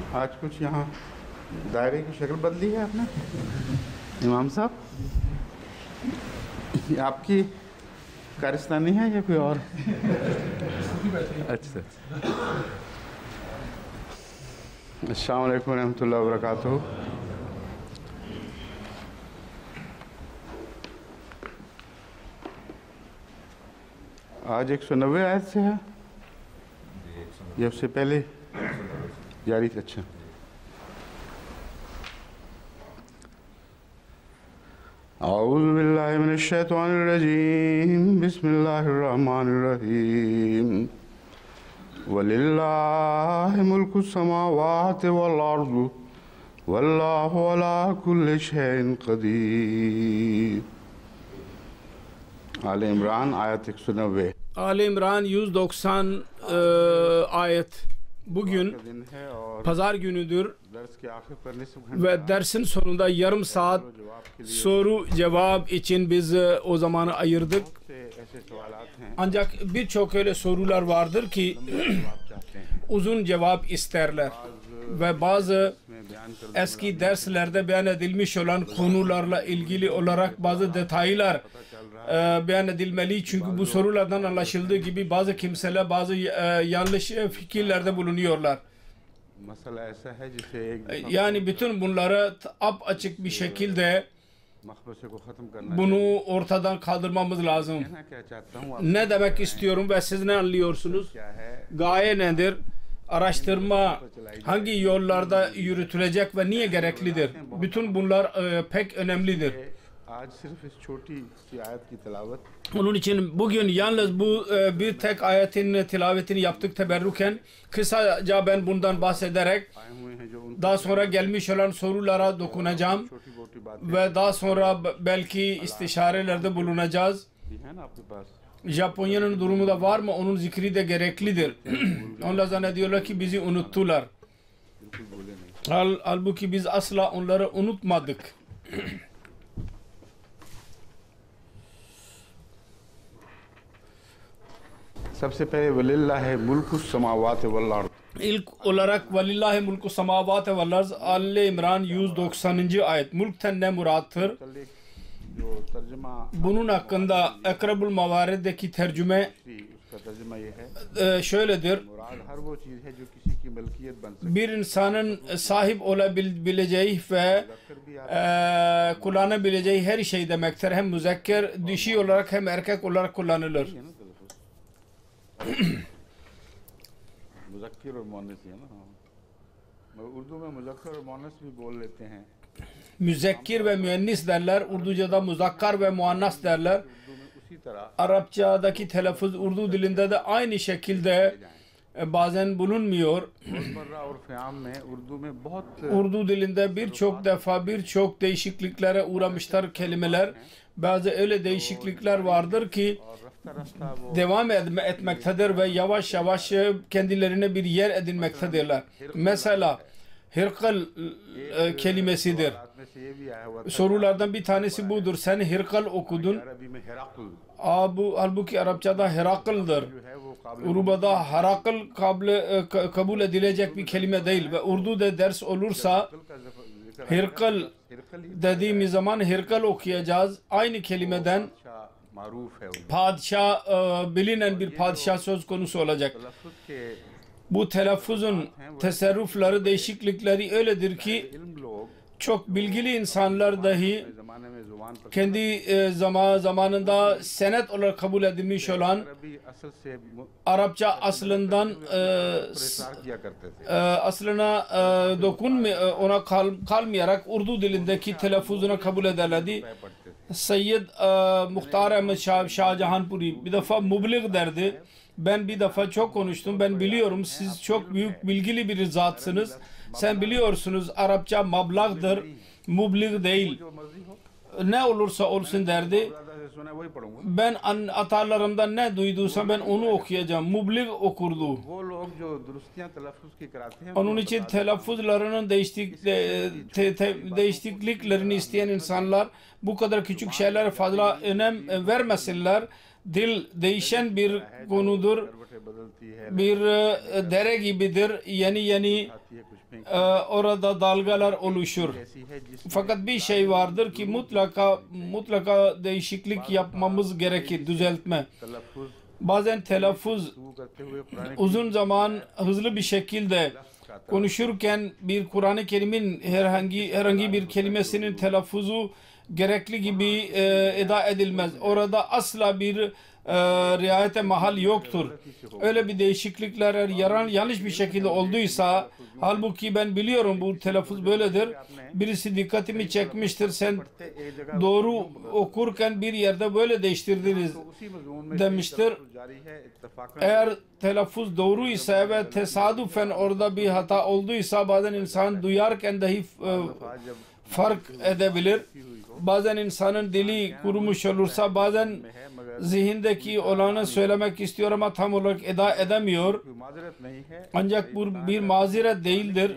आज कुछ यहाँ दायरे की शक्ल बदली है आपने इमाम साहब, ये आपकी कारस्तानी है या कोई और? अच्छा, अस्सलाम वालेकुम रहमतुल्लाहि व बरकातुहू। आज 190 आयत से है या उससे पहले जारी था? अच्छा, औज़ु बिल्लाहि मिनश शैतानिर रजीम, बिस्मिल्लाहिर रहमानिर रहीम। वलिल्लाहि मुल्कुस समावाति वल अर्दि वल्लाहु अला कुल्लि शैइन क़दीर। आले İmran ayet 190. Ali İmran 190 ayet. Bugün pazar günüdür ve dersin sonunda yarım saat soru cevap için biz o zamanı ayırdık. Ancak birçok öyle sorular vardır ki uzun cevap isterler ve bazı eski derslerde beyan edilmiş olan konularla ilgili olarak bazı detaylar beyan edilmeli, çünkü bu sorulardan anlaşıldığı gibi bazı kimseler bazı yanlış fikirlerde bulunuyorlar. Yani bütün bunları açık bir şekilde bunu ortadan kaldırmamız lazım. Ne demek istiyorum ve siz ne anlıyorsunuz? Gaye nedir? Araştırma hangi yollarda yürütülecek ve niye gereklidir? Bütün bunlar pek önemlidir. Onun için bugün yalnız bu bir tek ayetin tilavetini yaptık teberrüken. Kısaca ben bundan bahsederek daha sonra gelmiş olan sorulara dokunacağım ve daha sonra belki istişarelerde bulunacağız. Japonya'nın durumu da var mı? Onun zikri de gereklidir. Onlar zannediyorlar ki bizi unuttular. Halbuki biz asla onları unutmadık. सबसे पहले वलिल्लाहि मुल्कुस समावाति वल अर्द। İlk olarak velillahi mulku semavati vel arz, Ali İmran 190. ayet. Mulkten ne murattır? Bunun hakkında Akrabul Mavarid'deki tercüme şöyledir: bir insanın sahip olabileceği ve kullanabileceği her şey demektir. Hem müzekker dişi olarak hem erkek olarak kullanılır. मुज़क्किर और मुअन्नस है ना, उर्दू में मुज़क्किर और मुअन्नस भी बोल लेते हैं। Müzekkir ve müennis derler. Urduca'da muzakkar ve muannas derler. Arapçadaki telaffuz Urdu dilinde de aynı şekilde bazen bulunmuyor. Urdu dilinde birçok defa birçok değişikliklere uğramışlar kelimeler. Bazı öyle değişiklikler vardır ki devam etmektedir ve yavaş yavaş kendilerine bir yer edinmektedirler. Mesela Hirkal kelimesidir. Sorulardan bir tanesi budur. Sen Hirkal okudun. Halbuki Arapçada Herakl'dır. Uruba'da Herakl kabul edilecek bir kelime değil ve Urdu'da ders olursa Hirkal dediğimiz zaman Hirkal okuyacağız. Aynı kelimeden padişah, bilinen bir padişah söz konusu olacak. Bu telaffuzun tasarrufları, değişiklikleri öyledir ki çok bilgili insanlar dahi kendi zamanında senet olarak kabul edilmiş olan Arapça aslından aslına ona kalmayarak Urdu dilindeki telaffuzuna kabul ederlerdi. Seyyid Muhtar Ahmed Şahjahanpuri bir defa mubliğ derdi. Ben bir defa çok konuştum. Ben biliyorum siz çok büyük bilgili bir zatsınız. Sen biliyorsunuz Arapça mablağdır, mubliğ değil. Ne olursa olsun derdi. Ben atalarımdan ne duyduysam ben onu okuyacağım. Mubliğ okurdu. Onun için telaffuzlarının değişikliklerini isteyen insanlar bu kadar küçük şeylere fazla önem vermesinler. Dil değişen bir konudur. Bir dere gibidir. Yeni orada dalgalar oluşur. Fakat bir şey vardır ki mutlaka değişiklik yapmamız gerekir, düzeltme. Bazen telaffuz uzun zaman hızlı bir şekilde konuşurken bir Kur'an-ı Kerim'in herhangi bir kelimesinin telaffuzu gerekli gibi eda edilmez. Orada asla bir riayete mahal yoktur. Öyle bir değişiklikler eğer yanlış bir şekilde olduysa, halbuki ben biliyorum bu telaffuz böyledir. Birisi dikkatimi çekmiştir, sen doğru okurken bir yerde böyle değiştirdiniz demiştir. Eğer telaffuz doğruysa ve tesadüfen orada bir hata olduysa bazen insan duyarken dahi fark edebilir. Bazen insanın dili kurumuş olursa bazen zihindeki olanı söylemek istiyor ama tam olarak eda edemiyor. Ancak bu bir mazeret değildir.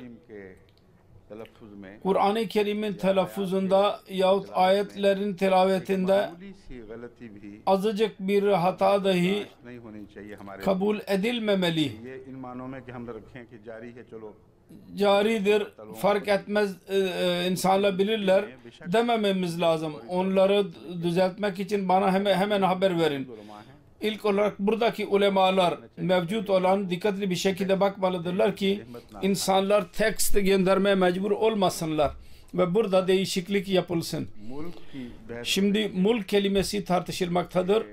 Kur'an-ı Kerim'in telaffuzunda yahut ayetlerin tilavetinde azıcık bir hata dahi kabul edilmemeli. Caridir, fark etmez, insanlar bilirler demememiz lazım. Onları düzeltmek için bana hemen haber verin. İlk olarak buradaki ulemalar mevcut olan dikkatli bir şekilde bakmalıdırlar ki insanlar tekst göndermeye mecbur olmasınlar ve burada değişiklik yapılsın. Şimdi mulk kelimesi tartışılmaktadır.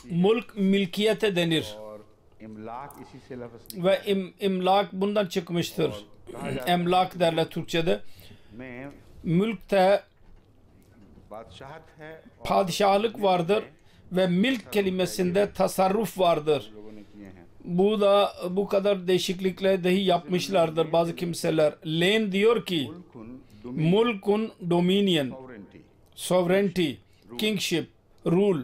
Mulk mülkiyete denir ve imlak bundan çıkmıştır. Emlak derler Türkçe'de. Mülkte padişahlık vardır ve milk kelimesinde tasarruf vardır. Bu kadar değişiklikle dahi yapmışlardır bazı kimseler. Lane diyor ki mulkun dominion, sovereignty, kingship, rule.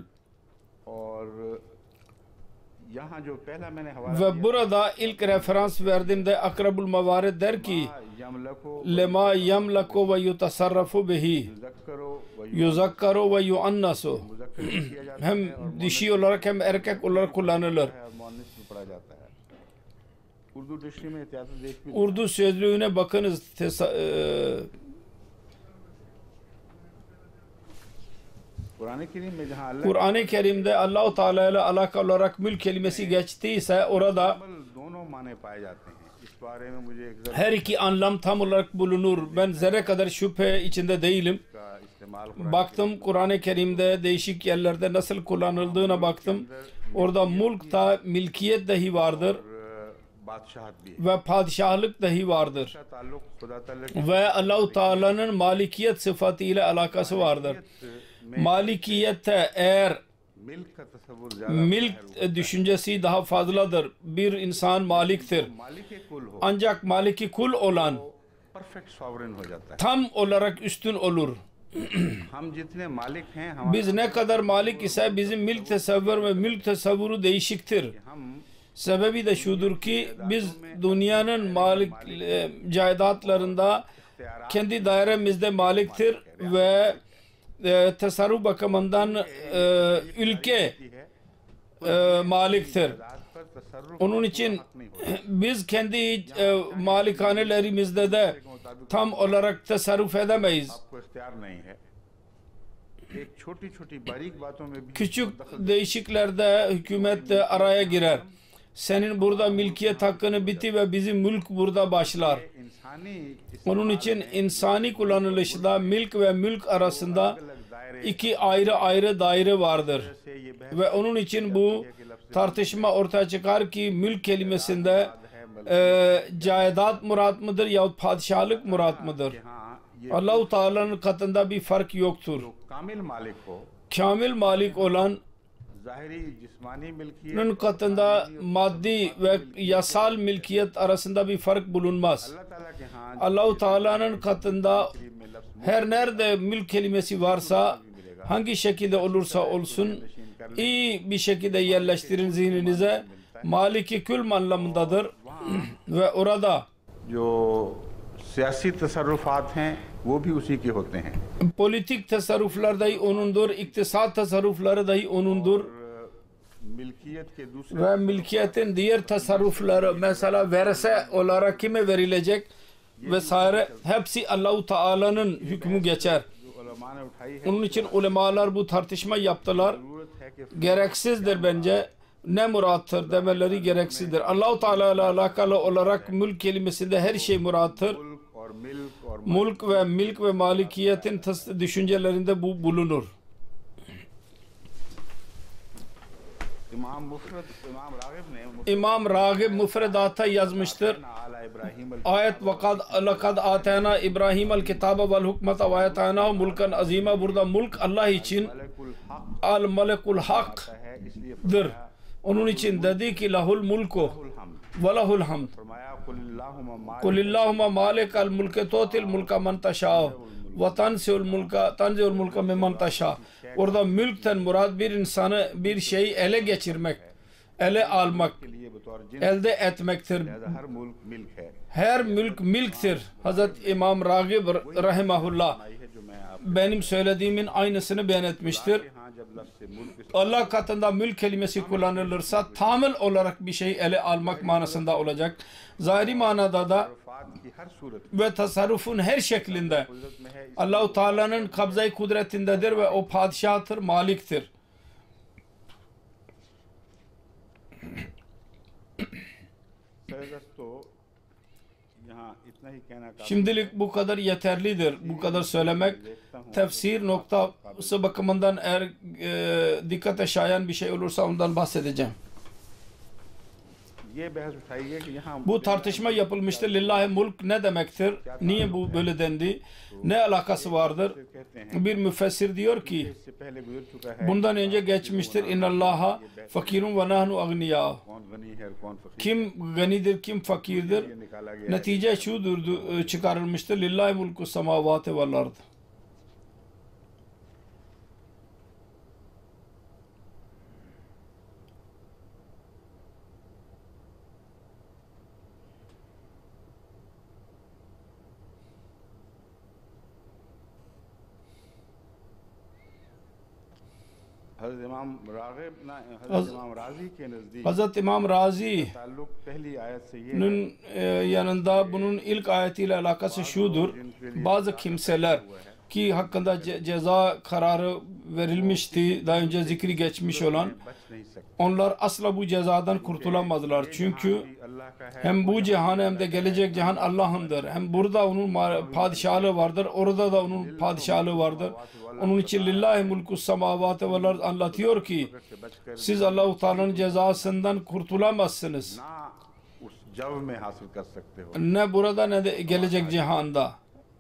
Ve burada ilk referans verdiğimde Akrabul Mavarid der ki lema yamlaku ve yutasarrafu bihi yuzakkaru ve yuannasu. Hem dişi olarak hem erkek olarak kullanılır. Urdu sözlüğüne bakınız. Kur'an-ı Kerim'de Allah-u Teala ile alakalı olarak mülk kelimesi geçtiyse orada her iki anlam tam olarak bulunur. Ben zerre kadar şüphe içinde değilim. Baktım Kur'an-ı Kerim'de değişik yerlerde nasıl kullanıldığına baktım. Orada mulk da milkiyet dahi vardır ve padişahlık dahi vardır. Ve Allah-u Teala'nın malikiyet sıfatı ile alakası vardır. Malikiyette eğer milk düşüncesi daha fazladır. Bir insan maliktir. Ancak maliki kul olan tam olarak üstün olur. Biz ne kadar malik ise bizim milk tasavvur ve mülk tasavvuru değişiktir. Sebebi de şudur ki biz dünyanın malik caidatlarında kendi dairemizde maliktir ve tasarruf bakımından ülke maliktir. Onun için biz kendi malikanelerimizde de tam olarak tasarruf edemeyiz. Küçük değişiklerde hükümet de araya girer. Senin burada milkiyet hakkını bitti ve bizim mülk burada başlar. Onun için insani kullanılışda milk ve mülk arasında iki ayrı daire vardır. Ve onun için bu tartışma ortaya çıkar ki mülk kelimesinde caidat murat mıdır yahut padişahlık murat mıdır? Allah-u Teala'nın katında bir fark yoktur. Kamil malik olan katında maddi ve yasal milkiyet arasında bir fark bulunmaz. Allah-u Teala'nın katında her nerede mülk kelimesi varsa hangi şekilde olursa olsun iyi bir şekilde yerleştirin zihninize. Maliki kül anlamındadır ve orada सियासी तसर्रुफात हैं वो भी उसी के होते हैं। Politik tasarruflar dahi onundur, iktisat tasarrufları dahi onundur. मिल्कियत के दूसरे Ve milkiyetin diğer tasarrufları, mesela verese olarak kime verilecek vesaire, hepsi Allah-u Teala'nın hükmü geçer. जो उलमा ने उठाई है, Onun için ulemalar bu tartışma yaptılar. जरूरत है कि Gereksizdir bence. Ne murattır demeleri gereksizdir. Allah-u Teala ile alakalı olarak mülk kelimesinde her şey murattır. मुल्क और मिल्क और Mulk ve malikiyetin düşüncelerinde bu bulunur. इमाम रागिब ने İmam Ragib müfredata yazmıştır. आला Ibrahim Ayet lekad atena İbrahim el kitabe vel hukmete ve ayetana mulkan azima. Burada mulk Allah için मलकुल हक al melekul hak है, इसलिए dır. Onun için dedi ki lahul mulku हम ve lahul hamd. फरमाया कुल्लाहुम्मा Kulillahumma malikal mulke tutil mulka man tasha ve tanziul mulka mimman tasha. Orada mülkten murad bir insanı, bir şeyi ele geçirmek, ele almak, के लिए बतौर जिन elde etmektir. हर मुल्क मिल्क है। Her mülk milktir. Hazreti İmam Ragib rahimahullah आई है जो मैं आप benim söylediğimin aynısını beyan etmiştir. हाँ जब लफ्ज़ से मुल्क Allah katında mülk kelimesi kullanılırsa tamil olarak bir şeyi ele almak manasında olacak. Zahiri manada da फात की हर सूरत ve tasarrufun her şeklinde कुदरत में है। Allah-u Teala'nın kabzayı kudretindedir ve o padişahtır, maliktir. तो यहाँ इतना ही कहना काफी Şimdilik bu kadar yeterlidir. Bu kadar söylemek tefsir noktası bakımından eğer dikkate şayan bir şey olursa ondan bahsedeceğim. ये बहस उठाई है कि यहाँ Bu tartışma yapılmıştır. Lillahi mulk ne demektir? Niye bu böyle dendi? Ne alakası vardır? कहते हैं Bir müfessir diyor ki इससे पहले गुजर चुका है bundan önce geçmiştir. İnnallaha fakirun ve nahnu agniya. कौन गनी है और कौन फकीर Kim ganidir, kim fakirdir? ये निकाला गया है। Netice şudur çıkarılmıştır. Lillahi mulku semavati vel ard. हज़रत इमाम रागिब ना हज़रत इमाम राजी के नज़दीक Hazreti İmam Razi'nin ताल्लुक पहली आयत से ये yanında bunun ilk ayetiyle alakası şudur. Bazı kimseler ki hakkında ceza kararı verilmişti, daha önce zikri geçmiş olan, बच नहीं सकते। onlar asla bu cezadan kurtulamazlar. Çünkü अल्लाह का है hem bu cihan hem de gelecek cihan Allah'ındır. Hem burada onun padişahlığı vardır, orada da onun padişahlığı vardır. Onun için lillahi mulku semavati vel ard anlatıyor ki से बचकर siz Allah-u Teala'nın cezasından kurtulamazsınız. ना उस जव में हासिल कर सकते हो। Ne burada ne de gelecek cihanda,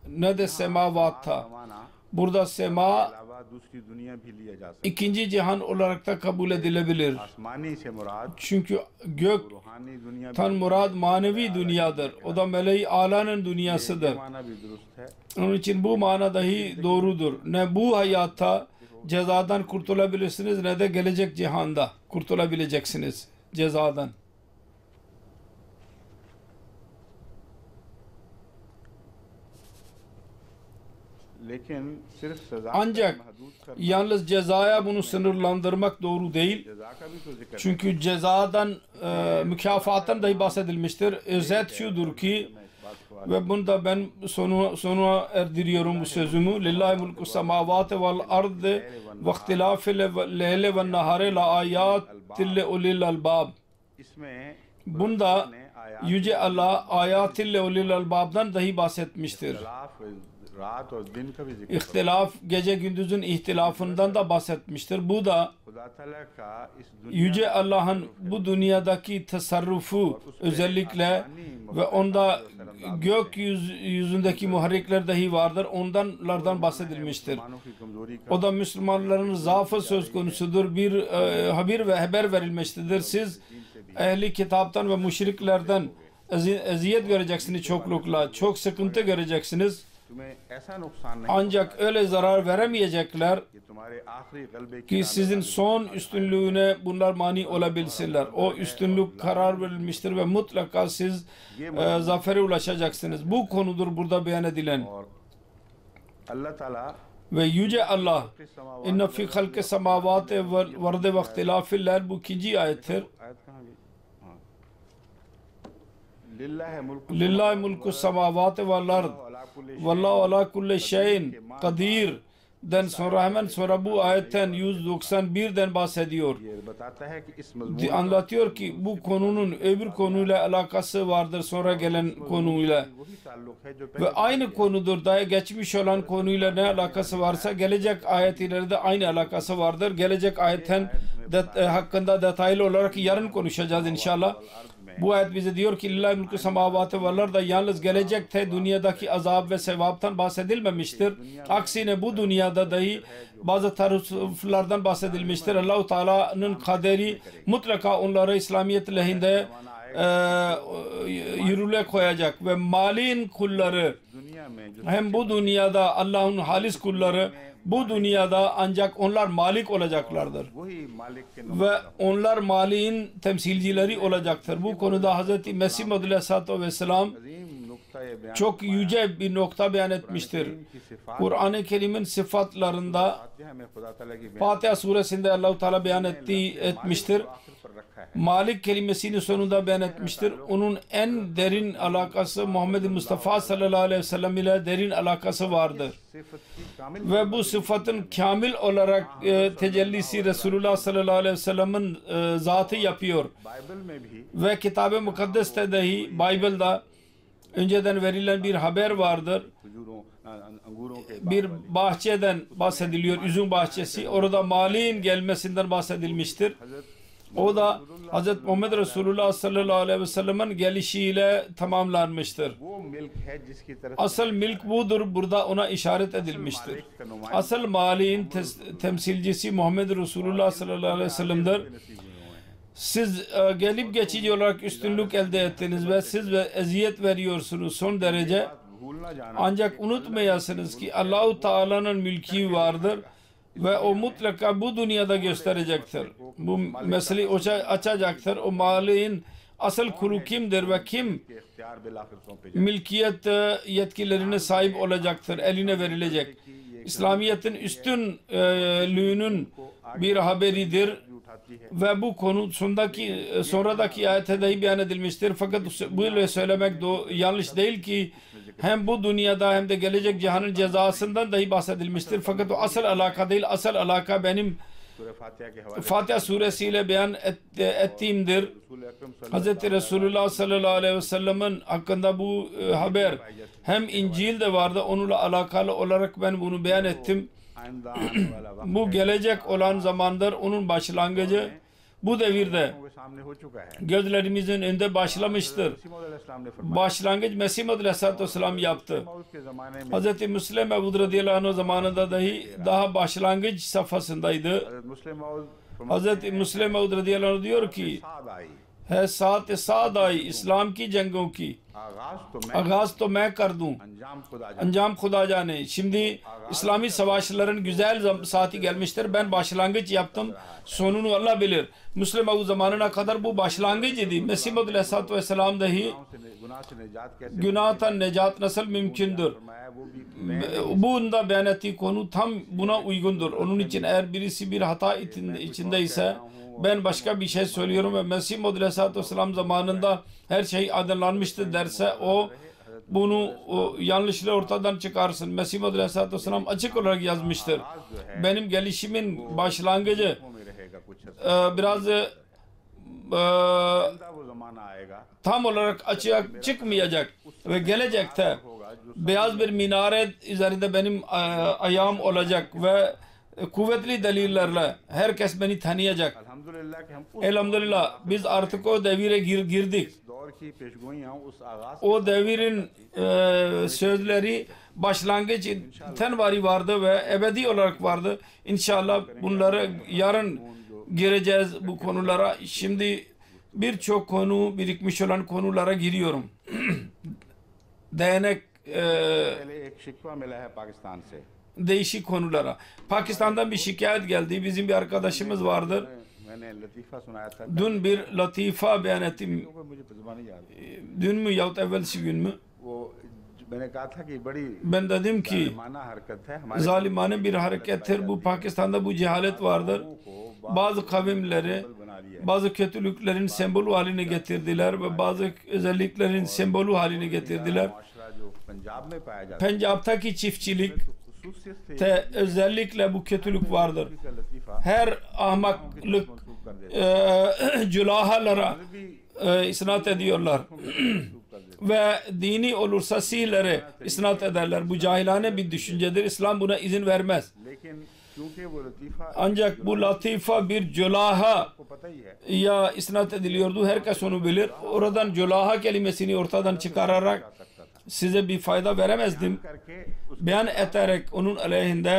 ne de semavatta. माना Burada sema अलावा दूसरी दुनिया भी लिया जा सकता ikinci cihan olarak da kabul edilebilir. है। आसमानी से मुराद Çünkü gök रूहानी दुनिया tan murad manevi dünyadır. O da meleği alanın dünyasıdır. माना भी दुरुस्त है। Onun için bu mana dahi doğrudur. Ne bu hayatta cezadan kurtulabilirsiniz ne de gelecek cihanda kurtulabileceksiniz cezadan. लेकिन सिर्फ सजा Ancak महदूद कर yalnız cezaya bunu sınırlandırmak doğru değil. जजा का भी तो जिक्र Çünkü cezadan, mükafattan dahi bahsedilmiştir. Özet şudur ki, ve bunda ben sonu erdiriyorum bu sözümü. Lillahi mulku semavati vel ardı ve ihtilafil leyli ve nahari la ayatil li ulil albab. इसमें Bunda Yüce Allah ayatil li ulil albab'dan dahi bahsetmiştir. इख्तिलाफ रात और दिन का भी जिक्र İhtilaf, gece gündüzün ihtilafından da bahsetmiştir. Bu da खुदा तआला का इस दुनिया Yüce Allah'ın bu dünyadaki tasarrufu özellikle ve onda gökyüzündeki muharrikler dahi vardır. Onlardan bahsedilmiştir. मानव की कमजोरी का O da Müslümanların zaafı söz konusudur. Bir haber verilmiştir. Siz ehli kitaptan ve müşriklerden eziyet göreceksiniz çoklukla. Çok sıkıntı göreceksiniz. Ancak öyle zarar veremeyecekler ki sizin son üstünlüğüne bunlar mani olabilsinler. O üstünlük karar verilmiştir ve mutlaka siz zafere ulaşacaksınız. Bu konudur burada beyan edilen. Ve Yüce Allah inne fi halqi semavati vel ardi ve ihtilafil leyl, bu ikinci ayettir. Lillahi mulku semavati vel ard vallahu ala kulli şeyin kadir den sonra hemen sonra bu ayetten 191'den bahsediyor. Anlatıyor ki bu konunun öbür konuyla alakası vardır, sonra gelen konuyla. Ve aynı konudur. Daha geçmiş olan konuyla ne alakası varsa gelecek ayet ileride aynı alakası vardır. Gelecek ayetten hakkında detaylı olarak yarın konuşacağız inşallah. Bu ayet bize diyor ki lillahi mulku semavati vel ard, da yalnız gelecekte dünyadaki azap ve sevaptan bahsedilmemiştir. Aksine bu dünyada dahi bazı taraflardan bahsedilmiştir. Allah-u Teala'nın kaderi mutlaka onları İslamiyet lehinde yürürlüğe koyacak ve malin kulları hem bu dünyada Allah'ın halis kulları bu dünyada ancak onlar malik olacaklardır ve onlar maliğin temsilcileri olacaktır. Bu konuda Hz. Mesih Maud Aleyhisselatü Vesselam çok yüce bir nokta beyan etmiştir. Kur'an-ı Kerim'in sıfatlarında Fatiha suresinde Allah-u Teala beyan etmiştir. Malik kelimesini sonunda beyan etmiştir. Onun en derin alakası Muhammed Mustafa sallallahu aleyhi ve sellem ile derin alakası vardır. Ve bu sıfatın kamil olarak tecellisi Resulullah sallallahu aleyhi ve sellem'in zatı yapıyor. Ve Kitab-ı Mukaddes'te dahi Bible'da önceden verilen bir haber vardır. Bir bahçeden bahsediliyor, üzüm bahçesi. Orada Malik'in gelmesinden bahsedilmiştir. O da Hz. Muhammed Resulullah sallallahu aleyhi ve sellem'in gelişiyle tamamlanmıştır. Asıl milk budur, burada ona işaret edilmiştir. Asıl Malik'in temsilcisi Muhammed Resulullah sallallahu aleyhi ve sellem'dir. Siz gelip geçici olarak üstünlük elde ettiniz ve siz eziyet veriyorsunuz son derece. Ancak unutmayasınız ki Allah-u Teala'nın mülki vardır ve o mutlaka bu dünyada gösterecektir. Bu meseleyi açacaktır. O maliğin asıl kulu kimdir ve kim mülkiyet yetkilerine sahip olacaktır, eline verilecek. İslamiyet'in üstünlüğünün bir haberidir ve bu konu sonradaki ayette dahi beyan edilmiştir. Fakat böyle söylemek yanlış değil ki hem bu dünyada hem de gelecek cihanın cezasından dahi bahsedilmiştir. Fakat o asıl alaka değil. Asıl alaka benim Fatiha suresiyle beyan ettiğimdir. Hz. Resulullah sallallahu aleyhi ve sellem'in hakkında bu haber hem İncil'de vardı. Onunla alakalı olarak ben bunu beyan ettim. Bu gelecek olan zamandır, onun başlangıcı bu devirde gözlerimizin önünde başlamıştır. Başlangıç Mesih Maud Aleyhisselatü Vesselam yaptı. Hz. Müslim Maud radıyallahu anh zamanında dahi daha başlangıç safhasındaydı. Hz. Müslim Maud radıyallahu anh diyor ki है साथ साथ आई इस्लाम की जंगों की आगाज तो मैं कर दूं अंजाम खुदा जाने. Şimdi İslami savaşların güzel saati gelmiştir. Ben başlangıç yaptım. Sonunu Allah bilir. Müslüman Maud zamanına kadar bu başlangıç idi. Mesih Maud Aleyhisselatü Vesselam dahi günahtan necat nasıl mümkündür? Bunda beyan ettiği konu tam buna uygundur. Onun için eğer birisi bir hata içindeyse ben başka bir şey söylüyorum ve Mesih Maud Aleyhisselatü Vesselam zamanında her şey aydınlanmıştır derse o bunu yanlışlığı ortadan çıkarsın. Mesih Maud Aleyhisselatü Vesselam açık olarak yazmıştır. Benim gelişimin başlangıcı biraz tam olarak açığa çıkmayacak ve gelecekte beyaz bir minare üzerinde benim ayağım olacak ve kuvvetli delillerle herkes beni tanıyacak. Elhamdülillah biz artık o devire girdik. O devirin sözleri başlangıçtan bari vardı ve ebedi olarak vardı. İnşallah bunları yarın gireceğiz bu konulara. Şimdi birçok konu birikmiş olan konulara giriyorum. Değnek एक शिकवा मिला है पाकिस्तान से। değişik konulara. Pakistan'dan bir şikayet geldi. Bizim bir arkadaşımız vardır. मैंने लतीफ़ा सुनाया था। Dün bir latifa beyan ettim. मुझे ज़बानी याद है। Dün mü yahut evvelsi gün mü? वो मैंने कहा था कि बड़ी Ben dedim ki माना हरकत है हमारे zalimane bir harekettir. Bu Pakistan'da bu cehalet vardır. Bazı kavimleri bazı kötülüklerin sembolü haline getirdiler ve bazı özelliklerin sembolü haline getirdiler. माशरा जो पंजाब में पाया जाता Pencap'taki çiftçilik है खुसूसियत से özellikle bu kötülük vardır. का लतीफ़ा Her ahmaklık cülahalara isnat ediyorlar. Ve dini olursa sihlere isnat ederler. Bu cahilane bir düşüncedir. İslam buna izin vermez. लेकिन क्योंकि वो लतीफ़ा Ancak bu latifa bir cülaha को पता ही है ya isnat ediliyordu. Herkes onu bilir. Oradan cülaha kelimesini ortadan çıkararak size bir fayda veremezdim. करके Beyan ederek onun aleyhinde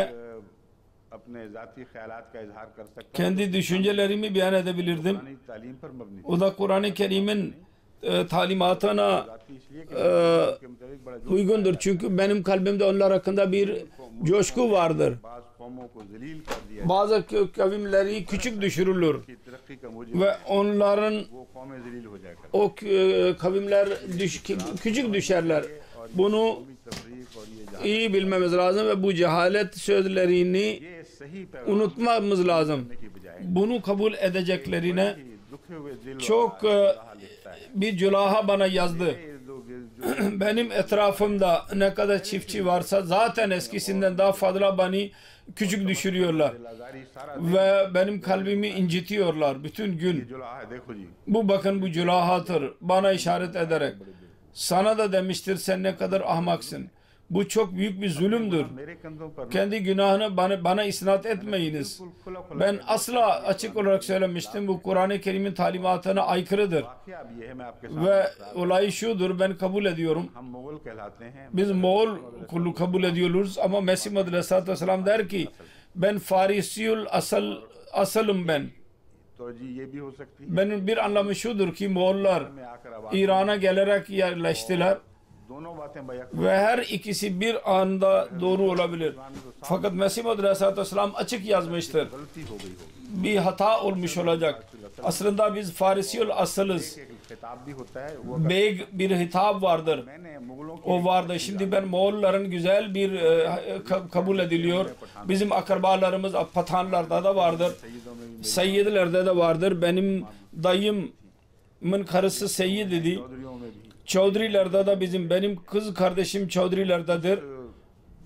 अपने ज़ाती ख़यालात का इजहार कर सकता kendi düşüncelerimi beyan edebilirdim. है। तालीम पर मबनी O da Kur'an-ı Kerim'in talimatına ज़ाती इसलिए कि के मुताबिक बड़ा uygundur. Çünkü benim kalbimde onlar hakkında bir coşku vardır. बाज़ कौमों को ज़लील कर दिया Bazı kavimleri küçük düşürülür कि तरक्की का मुझे ve onların वो कौमें ज़लील हो जाए कर o kavimler küçük düşerler. Bunu तफरीक और ये iyi bilmemiz lazım ve bu cehalet sözlerini ये सही पैगाम unutmamız lazım. की बजाय Bunu kabul edeceklerine दुखे हुए दिल çok लिखता है। bir cülaha bana yazdı. ये जो Benim etrafımda ne kadar çiftçi varsa zaten eskisinden daha fazla beni küçük düşürüyorlar. लाजारी सारा Ve benim kalbimi incitiyorlar bütün gün. जो है देखो जी Bu bakın bu cülahadır. Bana işaret ederek. Sana da demiştir sen ne kadar ahmaksın. Bu çok büyük bir zulümdür. मेरे कंधों पर Kendi günahını bana isnat etmeyiniz. खुला खुला Ben asla açık olarak söylemiştim. Bu Kur'an-ı Kerim'in talimatına aykırıdır. वाकया अब ये है मैं आपके साथ Ve olay şudur, ben kabul ediyorum. हम मुगल कहलाते हैं Biz Moğol kulu kabul ediyoruz ama Mesih Muhammed Aleyhisselatü Vesselam der ki ben Farisiyul asılım ben. तो जी ये भी हो सकती है Benim bir anlamı şudur ki Moğollar मैं आकर अब İran'a gelerek yerleştiler दोनों बातें बयां ve her ikisi bir anda doğru olabilir. Fakat Mesih Muhammed Aleyhisselatü Vesselam açık yazmıştır. गलती हो गई होगी Bir hata olmuş olacak. Aslında biz Farisiyul asılız. एक खिताब भी होता है वो Bey bir hitap vardır. मैंने मुगलों की O vardı. Şimdi ben Moğolların güzel bir kabul ediliyor. Bizim akrabalarımız Pathanlarda da vardır. Seyyidlerde de vardır. Benim dayımın karısı Seyyid idi. चौधरियों में भी Çavdrilerde de benim kız kardeşim Çavdrilerdedir.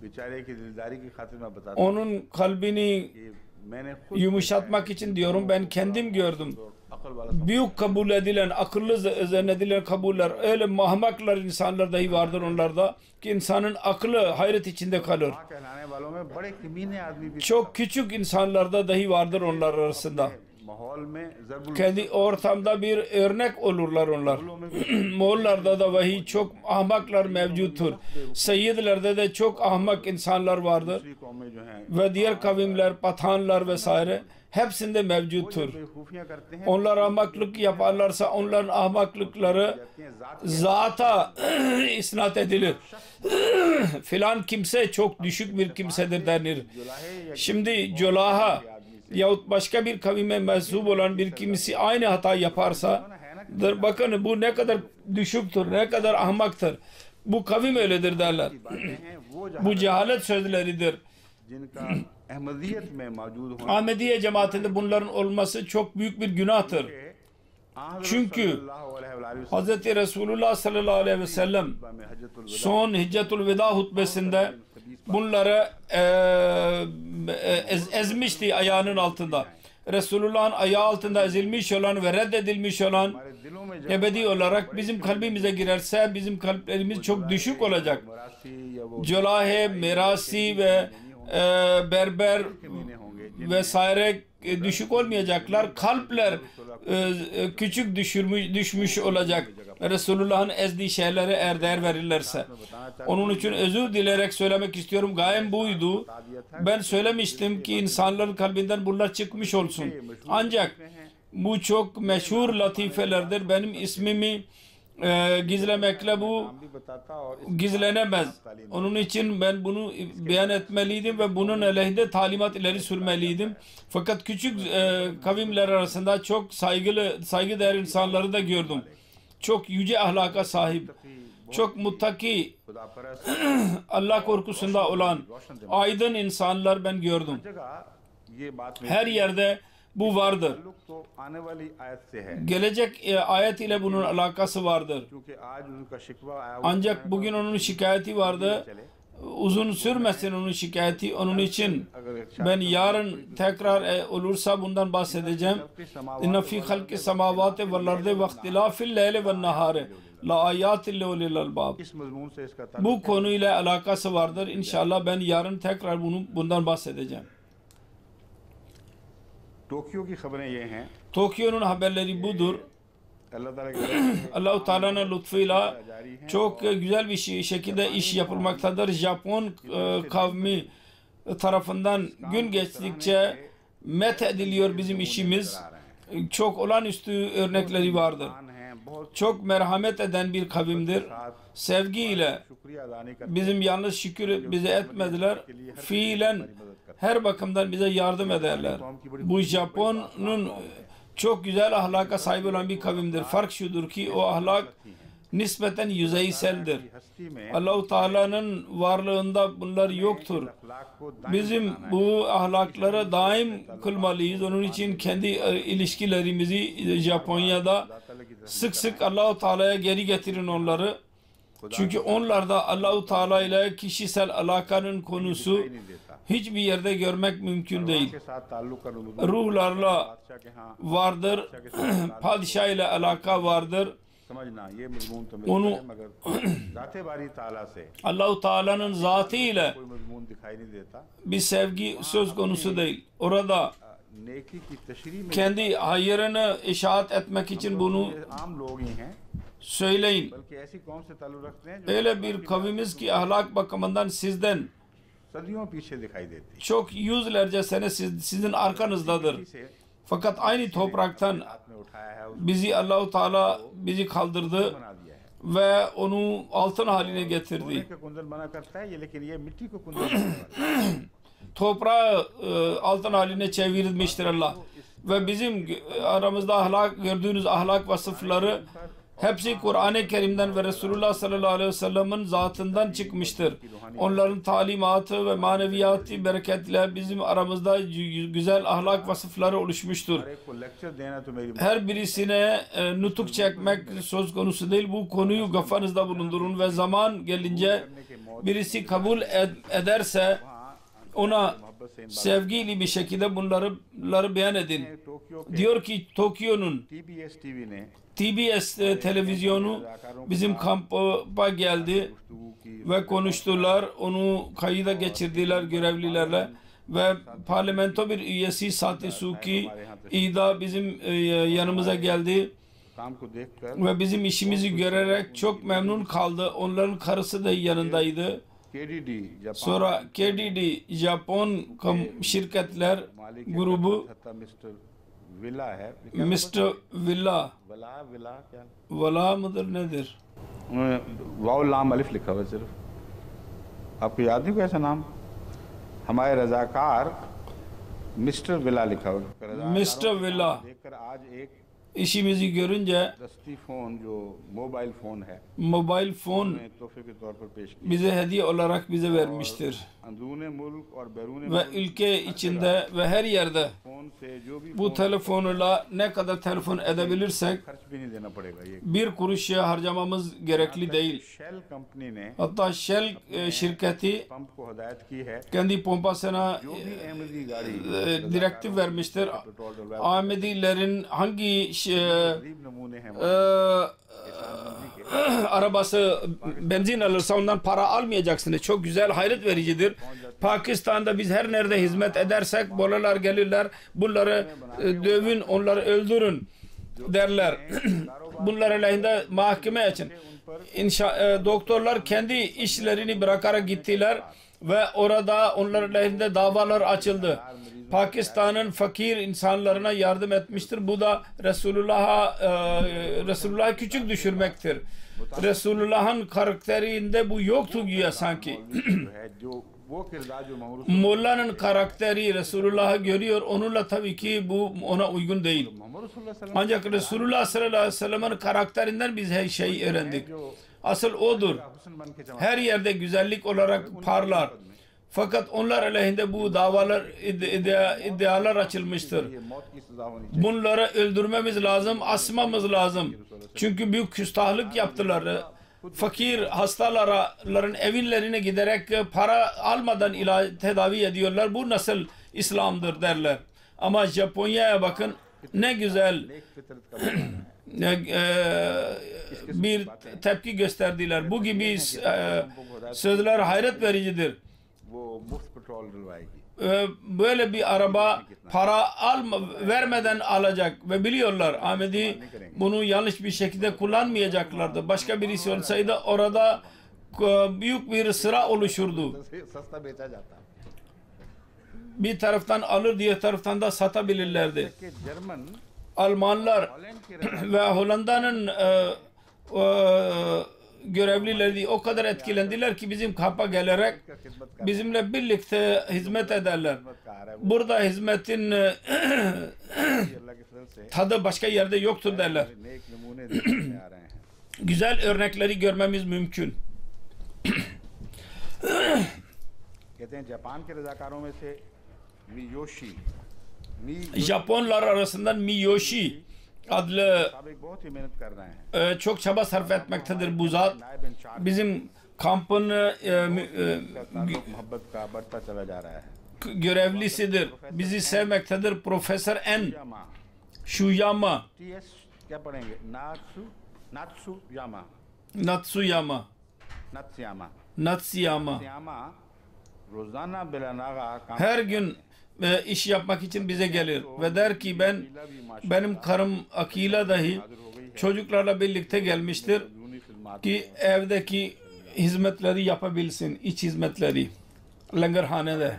बेचारे की दिलदारी की खातिर मैं बताता हूँ Onun kalbini कि मैंने खुद yumuşatmak için diyorum, ben kendim gördüm. अकल वाला Büyük kabul edilen, akıllı zannedilen kabuller, öyle mahmaklar insanlar dahi vardır onlarda ki insanın aklı hayret içinde kalır. माँ कहलाने वालों में बड़े कमीने आदमी भी Çok küçük insanlarda dahi vardır onlar arasında. माहौल में जरूर Kendi ortamda bir örnek olurlar onlar. Moğollarda da vahiy çok ahmaklar mevcuttur. Seyyidlerde de çok ahmak insanlar vardır. दूसरी कौमें जो हैं Ve diğer kavimler, Pathanlar vesaire hepsinde mevcuttur. बेवकूफियां करते हैं Onlar ahmaklık yaparlarsa onların ahmaklıkları zata isnat edilir. Filan kimse çok düşük bir kimsedir denir. Şimdi cülaha yahut başka bir kavime mensup olan bir kimisi aynı hata yaparsa bakın bu ne kadar düşüktür, ne kadar ahmaktır. Bu kavim öyledir derler. Bu cehalet sözleridir. जिनका अहमदियत में मौजूद होना Ahmediye cemaatinde bunların olması çok büyük bir günahtır. Çünkü Hz. Resulullah sallallahu aleyhi ve sellem son Hiccetul Veda hutbesinde bunları ezmişti ayağının altında. Resulullah'ın ayağı altında ezilmiş olan ve reddedilmiş olan ebedi olarak bizim kalbimize girerse bizim kalplerimiz çok düşük olacak. Cülahe, Merasi ve Berber vesaire düşük olmayacaklar. Kalpler küçük düşmüş olacak. Resulullah'ın ezdiği şeylere eğer değer verirlerse. Onun için özür dileyerek söylemek istiyorum. Gayem buydu. Ben söylemiştim ki insanların kalbinden bunlar çıkmış olsun. Ancak bu çok meşhur latifelerdir. Benim ismimi gizlemekle bu gizlenemez. Onun için ben bunu beyan etmeliydim ve bunun aleyhinde talimat ileri sürmeliydim. Fakat küçük kavimler arasında çok saygıdeğer insanları da gördüm. Çok yüce ahlaka sahip, çok muttaki, Allah korkusunda olan aydın insanlar ben gördüm. Her yerde bu vardır. Gelecek ayet ile bunun alakası vardır. Ancak bugün onun şikayeti vardı. Uzun sürmesin onun şikayeti. Onun için ben yarın tekrar olursa bundan bahsedeceğim. İnne fî halqi semâvâti vel ardı ve ihtilâfil leyli ven nehâri la âyâtin li ulil albâb. Bu konuyla alakası vardır. İnşallah ben yarın tekrar bundan bahsedeceğim. Tokyo'nun haberleri budur. Allah-u Teala'nın lütfuyla çok güzel bir şekilde iş yapılmaktadır. Japon kavmi tarafından gün geçtikçe methediliyor bizim işimiz. Çok olağanüstü örnekleri vardır. Çok merhamet eden bir kavimdir. Sevgiyle bizim yalnız şükür bize etmediler. Fiilen her bakımdan bize yardım ederler. Bu Japon'un çok güzel ahlaka sahip olan bir kavimdir. Fark şudur ki o ahlak nispeten yüzeyseldir. Allah-u Teala'nın varlığında bunlar yoktur. Bizim bu ahlaklara daim kılmalıyız. Onun için kendi ilişkilerimizi Japonya'da sık sık Allah-u Teala'ya geri getirin onları. Çünkü onlarda Allah-u Teala ile kişisel alakanın konusu hiçbir yerde görmek mümkün değil. Ruhlarla vardır, padişah ile alaka vardır. Onu Allah-u Teala'nın zatı ile bir sevgi söz konusu değil. Orada kendi hayırını işaret etmek için bunu söyleyin. Öyle bir kavimiz ki ahlak bakımından sizden çok yüzlerce sene sizin arkanızdadır. Fakat aynı topraktan bizi Allah-u Teala bizi kaldırdı ve onu altın haline getirdi. Toprağı altın haline çevirmiştir Allah. Ve bizim aramızda ahlak, gördüğünüz ahlak vasıfları hepsi Kur'an-ı Kerim'den ve Resulullah sallallahu aleyhi ve sellem'in zatından çıkmıştır. Onların talimatı ve maneviyatı bereketle bizim aramızda güzel ahlak vasıfları oluşmuştur. Her birisine nutuk çekmek söz konusu değil. Bu konuyu kafanızda bulundurun ve zaman gelince birisi kabul ederse ona sevgili bir şekilde bunları beyan edin. Diyor ki Tokyo'nun TBS televizyonu bizim kampa geldi ve konuştular. Onu kayıda geçirdiler görevlilerle ve parlamento bir üyesi Sati Suki İda bizim yanımıza geldi ve bizim işimizi görerek çok memnun kaldı. Onların karısı da yanındaydı. Sonra KDD Japon şirketler grubu Mr. Villa Valla mıdır nedir? Wow लाम अलिफ लिखा हुआ सिर्फ आपको याद नहीं कोई ऐसा नाम हमारे रजाकार मिस्टर विला लिखा हुआ Mr. Villa देखकर आज एक işimizi görünce दस्ती फोन जो मोबाइल फोन है mobil fon तोहफे के तौर पर पेश किया bize hediye olarak bize vermiştir. अंदरूने मुल्क और बैरूने Ve ülke içinde ve her yerde phone से जो भी bu telefonla ne kadar telefon edebilirsek खर्च भी नहीं देना पड़ेगा ये bir kuruşa harcamamız gerekli değil. Shell company ने Hatta Shell şirketi पंप को हदायत की है kendi pompasına जो भी अहमदी गाड़ी direktif vermiştir. Ahmedilerin hangi गरीब नमूने हैं arabası benzin alırsa ondan para almayacaksınız. Çok güzel, hayret vericidir. Pakistan'da biz her nerede hizmet edersek bolalar gelirler. Bunları dövün, onları öldürün derler. Bunlar aleyhinde mahkeme açın. doktorlar kendi işlerini bırakarak gittiler ve orada onların aleyhinde davalar açıldı. Pakistan'ın fakir insanlarına yardım etmiştir. Bu da Resulullah'ı küçük düşürmektir. Resulullah'ın karakterinde bu yoktu güya sanki. Molla'nın karakteri Resulullah'ı görüyor. Onunla tabii ki bu ona uygun değil. Ancak Resulullah sallallahu aleyhi ve sellem'in karakterinden biz her şeyi öğrendik. Asıl odur. Her yerde güzellik olarak parlar. Fakat onlar aleyhinde bu davalar, iddialar açılmıştır. Bunları öldürmemiz lazım, asmamız lazım. Çünkü büyük küstahlık yaptılar. Fakir hastaların evlerine giderek para almadan tedavi ediyorlar. Bu nasıl İslam'dır derler. Ama Japonya'ya bakın, ne güzel bir tepki gösterdiler. Bu gibi sözler hayret vericidir. Böyle bir araba para vermeden alacak ve biliyorlar Ahmedi bunu yanlış bir şekilde kullanmayacaklardı. Başka birisi olsaydı orada büyük bir sıra oluşurdu. Bir taraftan alır, diğer taraftan da satabilirlerdi. Almanlar ve Hollanda'nın görevlileri o kadar etkilendiler ki bizim kampa gelerek bizimle birlikte hizmet ederler. Burada hizmetin tadı başka yerde yoktur derler. Güzel örnekleri görmemiz mümkün. Japonlar arasından Miyoshi adlı çok çaba sarf etmektedir bu zat. Bizim kampın görevlisidir. Bizi sevmektedir. Profesör N. Shuyama. Natsuyama. Her gün iş yapmak için bize gelir ve der ki benim karım Akila dahi çocuklarla birlikte gelmiştir ki evdeki hizmetleri yapabilsin, iç hizmetleri langarhanede.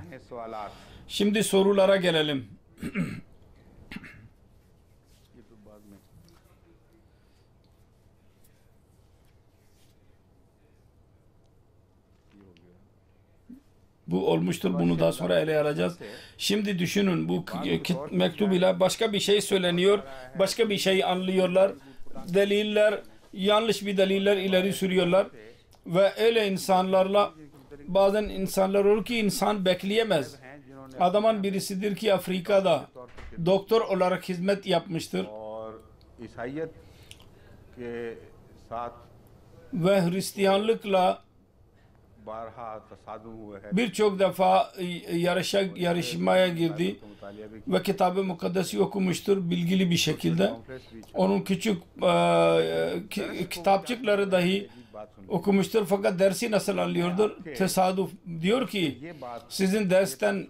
Şimdi sorulara gelelim. Bu olmuştur. Bunu daha sonra ele alacağız. Şimdi düşünün, bu mektup ile başka bir şey söyleniyor. Başka bir şey anlıyorlar. Deliller, yanlış bir deliller ileri sürüyorlar. Ve öyle insanlarla bazen insanlar olur ki insan bekleyemez. Adamın birisidir ki Afrika'da doktor olarak hizmet yapmıştır. Ve Hristiyanlıkla birçok defa yarışmaya girdi ve Kitab-ı Mukaddes'i okumuştur bilgili bir şekilde. Onun küçük kitapçıkları dahi okumuştur fakat dersi nasıl anlıyordur? Tesadüf diyor ki sizin dersten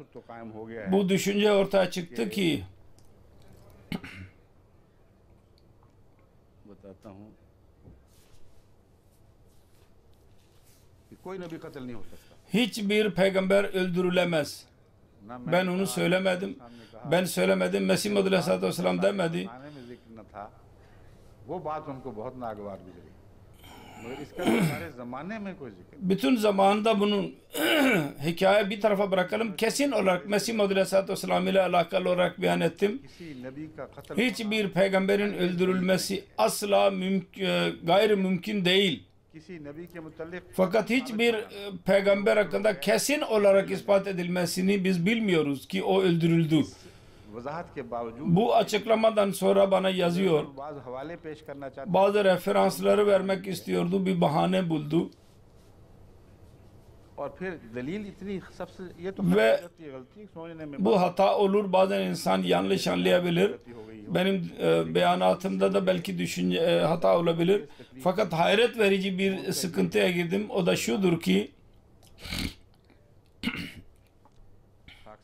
bu düşünce ortaya çıktı ki hiçbir peygamber öldürülemez. Ben onu söylemedim. Ben söylemedim. Mesih Muhammed Aleyhisselatü Vesselam demedi. Bütün zamanında bunun hikaye bir tarafa bırakalım. Kesin olarak Mesih Muhammed Aleyhisselatü Vesselam ile alakalı olarak beyan ettim. Hiçbir peygamberin öldürülmesi asla gayri mümkün değil. Fakat hiçbir peygamber hakkında kesin olarak ispat edilmesini biz bilmiyoruz ki o öldürüldü. Bu açıklamadan sonra bana yazıyor. Bazı referansları vermek istiyordu. Bir bahane buldu. Ve bu hata olur. Bazen insan yanlış anlayabilir. Benim beyanatımda da belki hata olabilir. Fakat hayret verici bir sıkıntıya girdim. O da şudur ki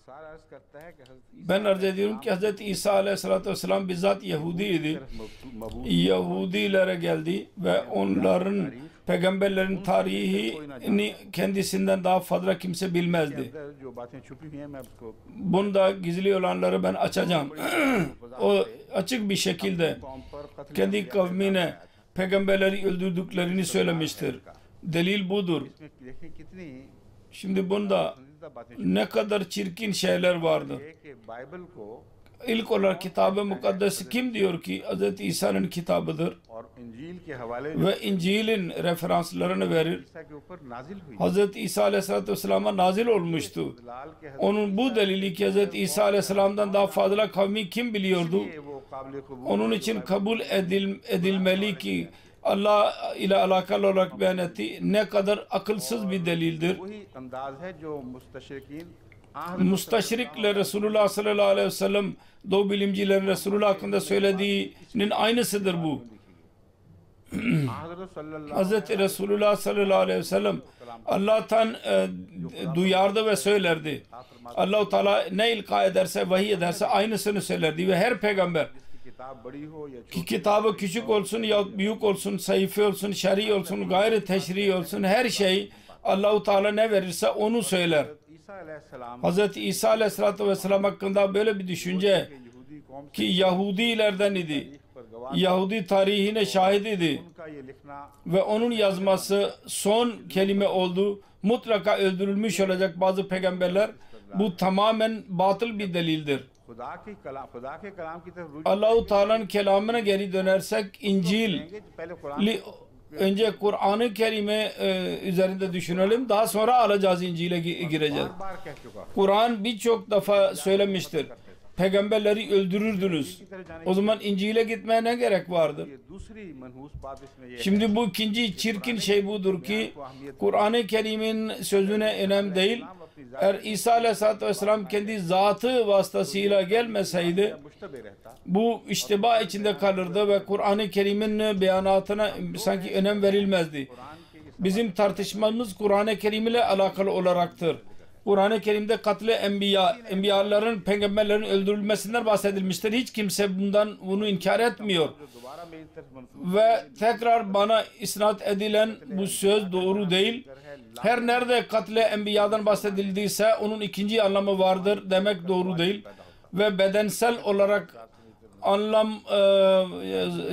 सवाल अर्ज करता है कि हज़रत Ben arz ediyorum ki Hz. İsa aleyhissalatü vesselam bizzat Yahudiydi. Yahudilere geldi ve onların peygamberlerin tarihini kendisinden daha fazla kimse bilmezdi. जो बातें छुपी हुई हैं मैं आपको Bunda gizli olanları ben açacağım. O açık bir şekilde kendi kavmine peygamberleri öldürdüklerini söylemiştir. Delil budur. इसमें देखें कितनी Şimdi bunda ne kadar çirkin şeyler vardı. है कि बाइबल को İlk olarak Kitab-ı Mukaddes'i kim diyor ki Hz. İsa'nın kitabıdır और इंजील के हवाले ve İncil'in referanslarını verir. ईसा के ऊपर नाजिल हुई Hz. İsa Aleyhisselatü Vesselam'a nazil olmuştu. लाल के Onun bu delili ki Hz. İsa Aleyhisselam'dan daha fazla kavmi kim biliyordu? वो काबिल कबूल Onun için kabul edilmeli ki Allah ile alakalı olarak beyan etti. Ne kadar akılsız bir delildir. वही अंदाज है जो मुस्तशरिकीन Mustaşrikle Resulullah sallallahu aleyhi ve sellem Doğu bilimcilerin Resulullah hakkında söylediğinin aynısıdır bu. हज़रत सल्लल्लाहु Hz. Resulullah sallallahu aleyhi ve sellem Allah'tan duyardı ve söylerdi. Allah-u Teala ne ilka ederse, vahiy ederse aynısını söylerdi ve her peygamber की किताब बड़ी हो या ki kitabı küçük olsun ya büyük olsun, sayfa olsun, şer'i olsun, gayri teşri olsun, her şey Allah-u Teala ne verirse onu söyler. ईसा अलैहिस्सलाम Hz. İsa aleyhissalatü vesselam hakkında böyle bir düşünce यहूदी कौम ki Yahudilerden idi. पर गवाह Yahudi tarihine şahit idi. उनका ये लिखना Ve onun yazması son kelime oldu. Mutlaka öldürülmüş olacak bazı peygamberler. Bu tamamen batıl bir delildir. खुदा के कलाम की तरफ रुजू Allah-u Teala'nın kelamına geri dönersek İncil करेंगे पहले Quran önce Kur'an-ı Kerim'e üzerinde düşünelim. Daha sonra alacağız İncil'e gireceğiz. बार कह चुका Kur'an birçok defa söylemiştir. Peygamberleri öldürürdünüz. O zaman İncil'e gitmeye ne gerek vardır? ये दूसरी मनहूस बात इसमें ये Şimdi bu ikinci çirkin şey budur ki Kur'an-ı Kerim'in sözüne önem değil. Eğer İsa Aleyhisselatü Vesselam kendi zatı vasıtasıyla gelmeseydi मुश्तबे रहता bu iştiba içinde kalırdı ve Kur'an-ı Kerim'in beyanatına sanki önem verilmezdi. Bizim tartışmamız Kur'an-ı Kerim ile alakalı olaraktır. Kur'an-ı Kerim'de katli enbiyaların, peygamberlerin öldürülmesinden bahsedilmiştir. Hiç kimse bunu inkar etmiyor. दोबारा मेरी तरफ मनसूब Ve tekrar bana isnat edilen bu söz doğru değil. Her nerede katli enbiyadan bahsedildiyse onun ikinci anlamı vardır demek doğru değil. Ve bedensel olarak anlam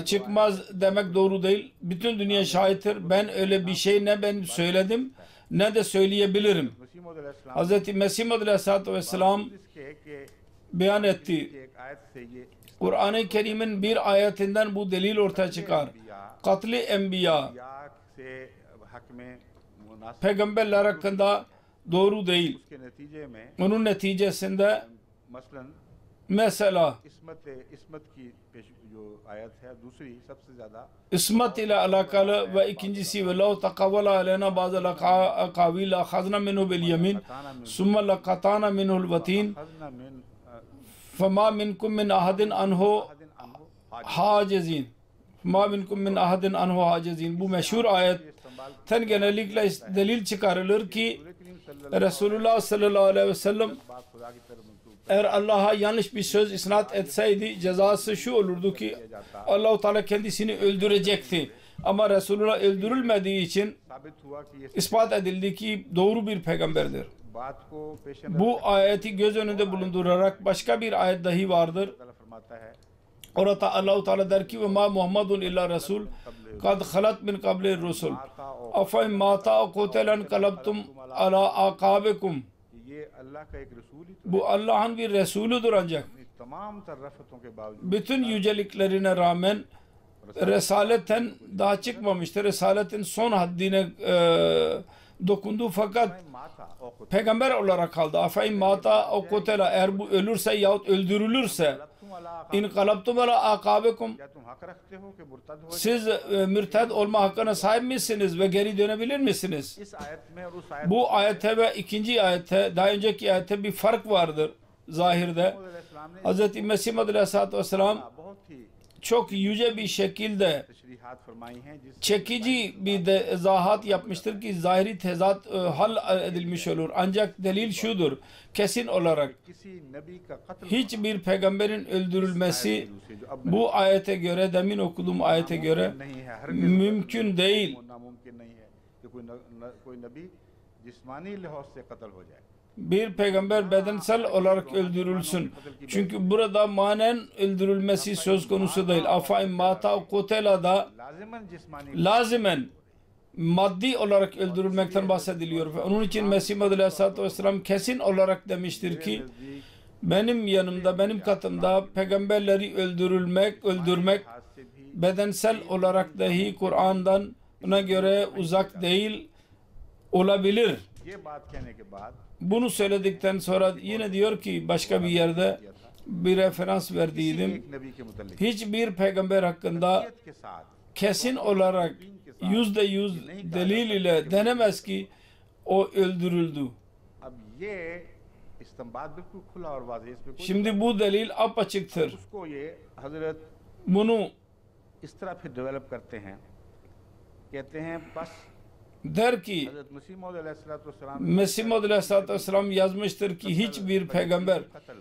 çıkmaz demek doğru değil. Bütün dünya şahittir. Ben öyle bir şey ne ben söyledim ne de söyleyebilirim. मसीह Hz. Mesih Maud Aleyhisselatü Vesselam इसके कि beyan etti. एक आयत से ये Kur'an-ı Kerim'in bir ayetinden bu delil ortaya çıkar. Katli enbiya या से हक में मुनासिब peygamberler hakkında doğru değil. के नतीजे में Onun neticesinde मसलन mesela इसमत की जो आयत है दूसरी सबसे ज्यादा İsmet ile alakalı ve ikincisi ve lav takavvala aleyna bazı akavil akhazna minhu bil yemin summa laqatana minhu'l vatin खजना मिन fema minkum min ahadin anhu hacizin ma minkum min ahadin anhu hacizin. Bu meşhur ayetten genellikle delil çıkarılır ki Resulullah sallallahu aleyhi ve sellem बात खुदा की तरफ मंसूब eğer Allah'a yanlış bir söz isnat etseydi cezası şu olurdu ki Allah-u Teala kendisini öldürecekti. Ama Resulullah öldürülmediği için साबित हुआ कि ये ispat edildi ki doğru bir peygamberdir. बात को पेश Bu ayeti göz önünde bulundurarak başka bir ayet dahi vardır. फरमाता है Orada Allah-u Teala der ki ve ma Muhammedun illa Resul kad halat min qabli rusul afa mata qutlan kalabtum ala akabekum. ये अल्लाह का एक रसूल ही तो Bu Allah'ın bir Resulüdür ancak. है। तमाम तरफतों के बावजूद Bütün yüceliklerine rağmen Resaletten daha çıkmamıştır. Resaletin son haddine dokundu fakat माता और peygamber olarak kaldı. Afa'in mata o kotela eğer bu ölürse yahut öldürülürse in kalabtum ala akabekum क्या तुम हक रखते हो कि मुर्तद हो siz mürted olma hakkına sahip misiniz ve geri dönebilir misiniz? इस आयत में और उस आयत Bu ayete ve ikinci ayete daha önceki ayete bir fark vardır zahirde. में इस्लाम ने Hz. Mesih Aleyhisselatü Vesselam बहुत ही çok yüce bir şekilde तशरीहात फरमाई हैं जिस çekici bir de izahat yapmıştır ki zahiri tezat hal edilmiş olur. Ancak delil şudur, kesin olarak किसी नबी का कत्ल hiçbir peygamberin öldürülmesi bu ayete göre, demin okuduğum ayete göre नहीं है, हर mümkün değil. नामुमकिन नहीं है कि कोई नबी जिस्मानी लिहाज से कत्ल हो जाए। Bir peygamber bedensel olarak öldürülsün. Çünkü burada manen öldürülmesi söz konusu değil. Afaim mata kutelada लाजिमन जिस्मानी lazimen maddi olarak öldürülmekten bahsediliyor. Ve onun için Mesih Muhammed Aleyhisselatü Vesselam kesin olarak demiştir ki benim yanımda, benim katımda peygamberleri öldürmek हाथ से भी bedensel olarak dahi Kur'an'dan ona göre uzak değil olabilir. ये बात कहने के बाद Bunu söyledikten sonra yine diyor ki başka bir yerde bir referans verdiydim. एक नबी के मुतल्लिक Hiçbir peygamber hakkında के साथ kesin olarak %100 delil ile denemez ki o öldürüldü. अब ये इस्तेमाल बिल्कुल खुला और वाज़ेह इसमें कोई Şimdi bu delil apaçıktır. उसको ये हजरत Bunu इस तरह फिर डेवलप करते हैं, कहते हैं बस der ki हजरत मसीह मौद अलैहिस्सलाम Mesih Muhammed Aleyhisselatü Vesselam yazmıştır ki hiçbir peygamber कत्ल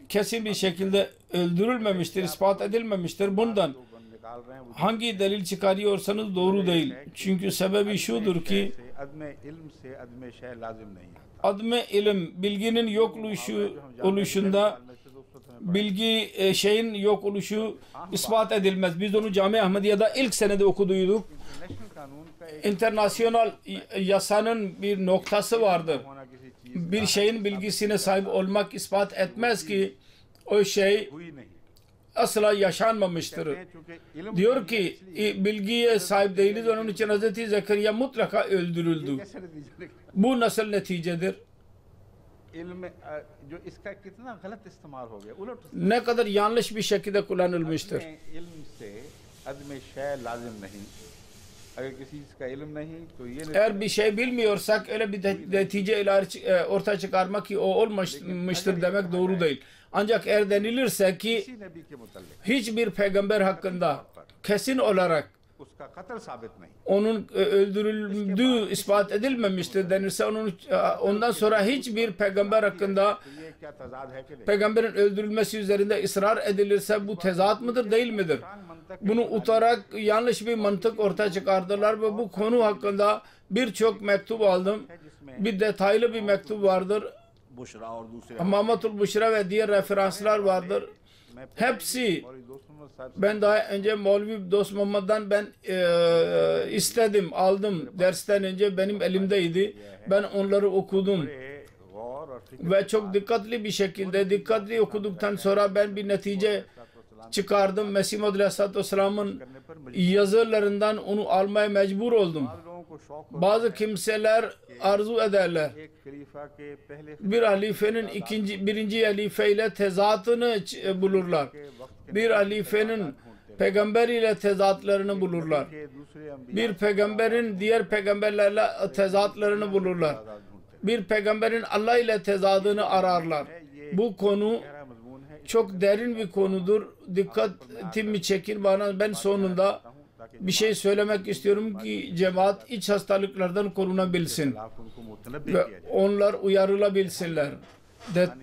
kesin bir şekilde öldürülmemiştir, ispat edilmemiştir. Bundan जो निकाल रहे हैं वो hangi delil çıkarıyorsanız doğru değil. Çünkü sebebi şudur ki अदम इल्म से अदम शय लाजिम नहीं आता। adme ilim, bilginin yok oluşunda bilgi şeyin yok oluşu ispat edilmez. Biz onu Cami Ahmediye'de ilk senede okuduyduk. National कानून का एक İnternasyonel yasanın bir noktası vardır. होना किसी चीज Bir şeyin bilgisine sahip olmak ispat etmez ki o şey हुई नहीं। asla yaşanmamıştır. चूंकि इल्म Diyor ki bilgiye sahip değiliz, onun için Hz. Zekeriya mutlaka öldürüldü. कैसे नतीजा निकला? Bu nasıl neticedir? इल्म जो इसका कितना गलत इस्तेमाल हो गया, उलट Ne kadar yanlış bir şekilde kullanılmıştır. इल्म से अदम शय लाजिम नहीं। अगर किसी चीज का इल्म नहीं तो ये Eğer bir şey bilmiyorsak öyle bir netice ortaya çıkarmak ki o olmamıştır demek doğru değil. Ancak eğer denilirse ki किसी नबी के मुतल्लिक hiçbir peygamber hakkında kesin olarak उसका कत्ल साबित नहीं, onun öldürüldüğü ispat edilmemiştir denirse ondan sonra hiçbir peygamber hakkında तो ये क्या तजाद है कि नहीं? peygamberin öldürülmesi üzerinde ısrar edilirse bu tezat mıdır değil midir? mantık Bunu utarak yanlış bir mantık ortaya çıkardılar ve bu konu hakkında birçok mektup aldım. Bir detaylı bir mektup vardır. Bushra और दूसरे Mahmutul Buşra ve diğer referanslar vardır. Hepsi और दोस्त मोहम्मद साहब ben daha önce Mevlevi Dost Muhammed'dan ben istedim, aldım. Dersten önce benim elimdeydi. Ben onları okudum. से गौर और फिक्र Ve çok dikkatli bir şekilde dikkatli okuduktan sonra ben bir netice çıkardım. Mesih Muhammed Aleyhisselatü Vesselam'ın करने पर मजबूर yazılarından onu almaya mecbur oldum. लोगों को शौक हो Bazı kimseler arzu ederler. एक खलीफा के पहले Bir halifenin birinci halifeyle tezatını bulurlar. Bir halifenin peygamber ile tezatlarını bulurlar. के दूसरे अम्बिया Bir peygamberin diğer peygamberlerle tezatlarını bulurlar. Bir peygamberin Allah ile tezadını ararlar. Bu konu गहरा मजमून है। çok derin bir konudur. Dikkatimi çekin bana. Ben sonunda bir şey söylemek istiyorum ki cemaat iç hastalıklardan korunabilsin. आप उनको मुतनब्बे Ve किया जाए। onlar uyarılabilsinler.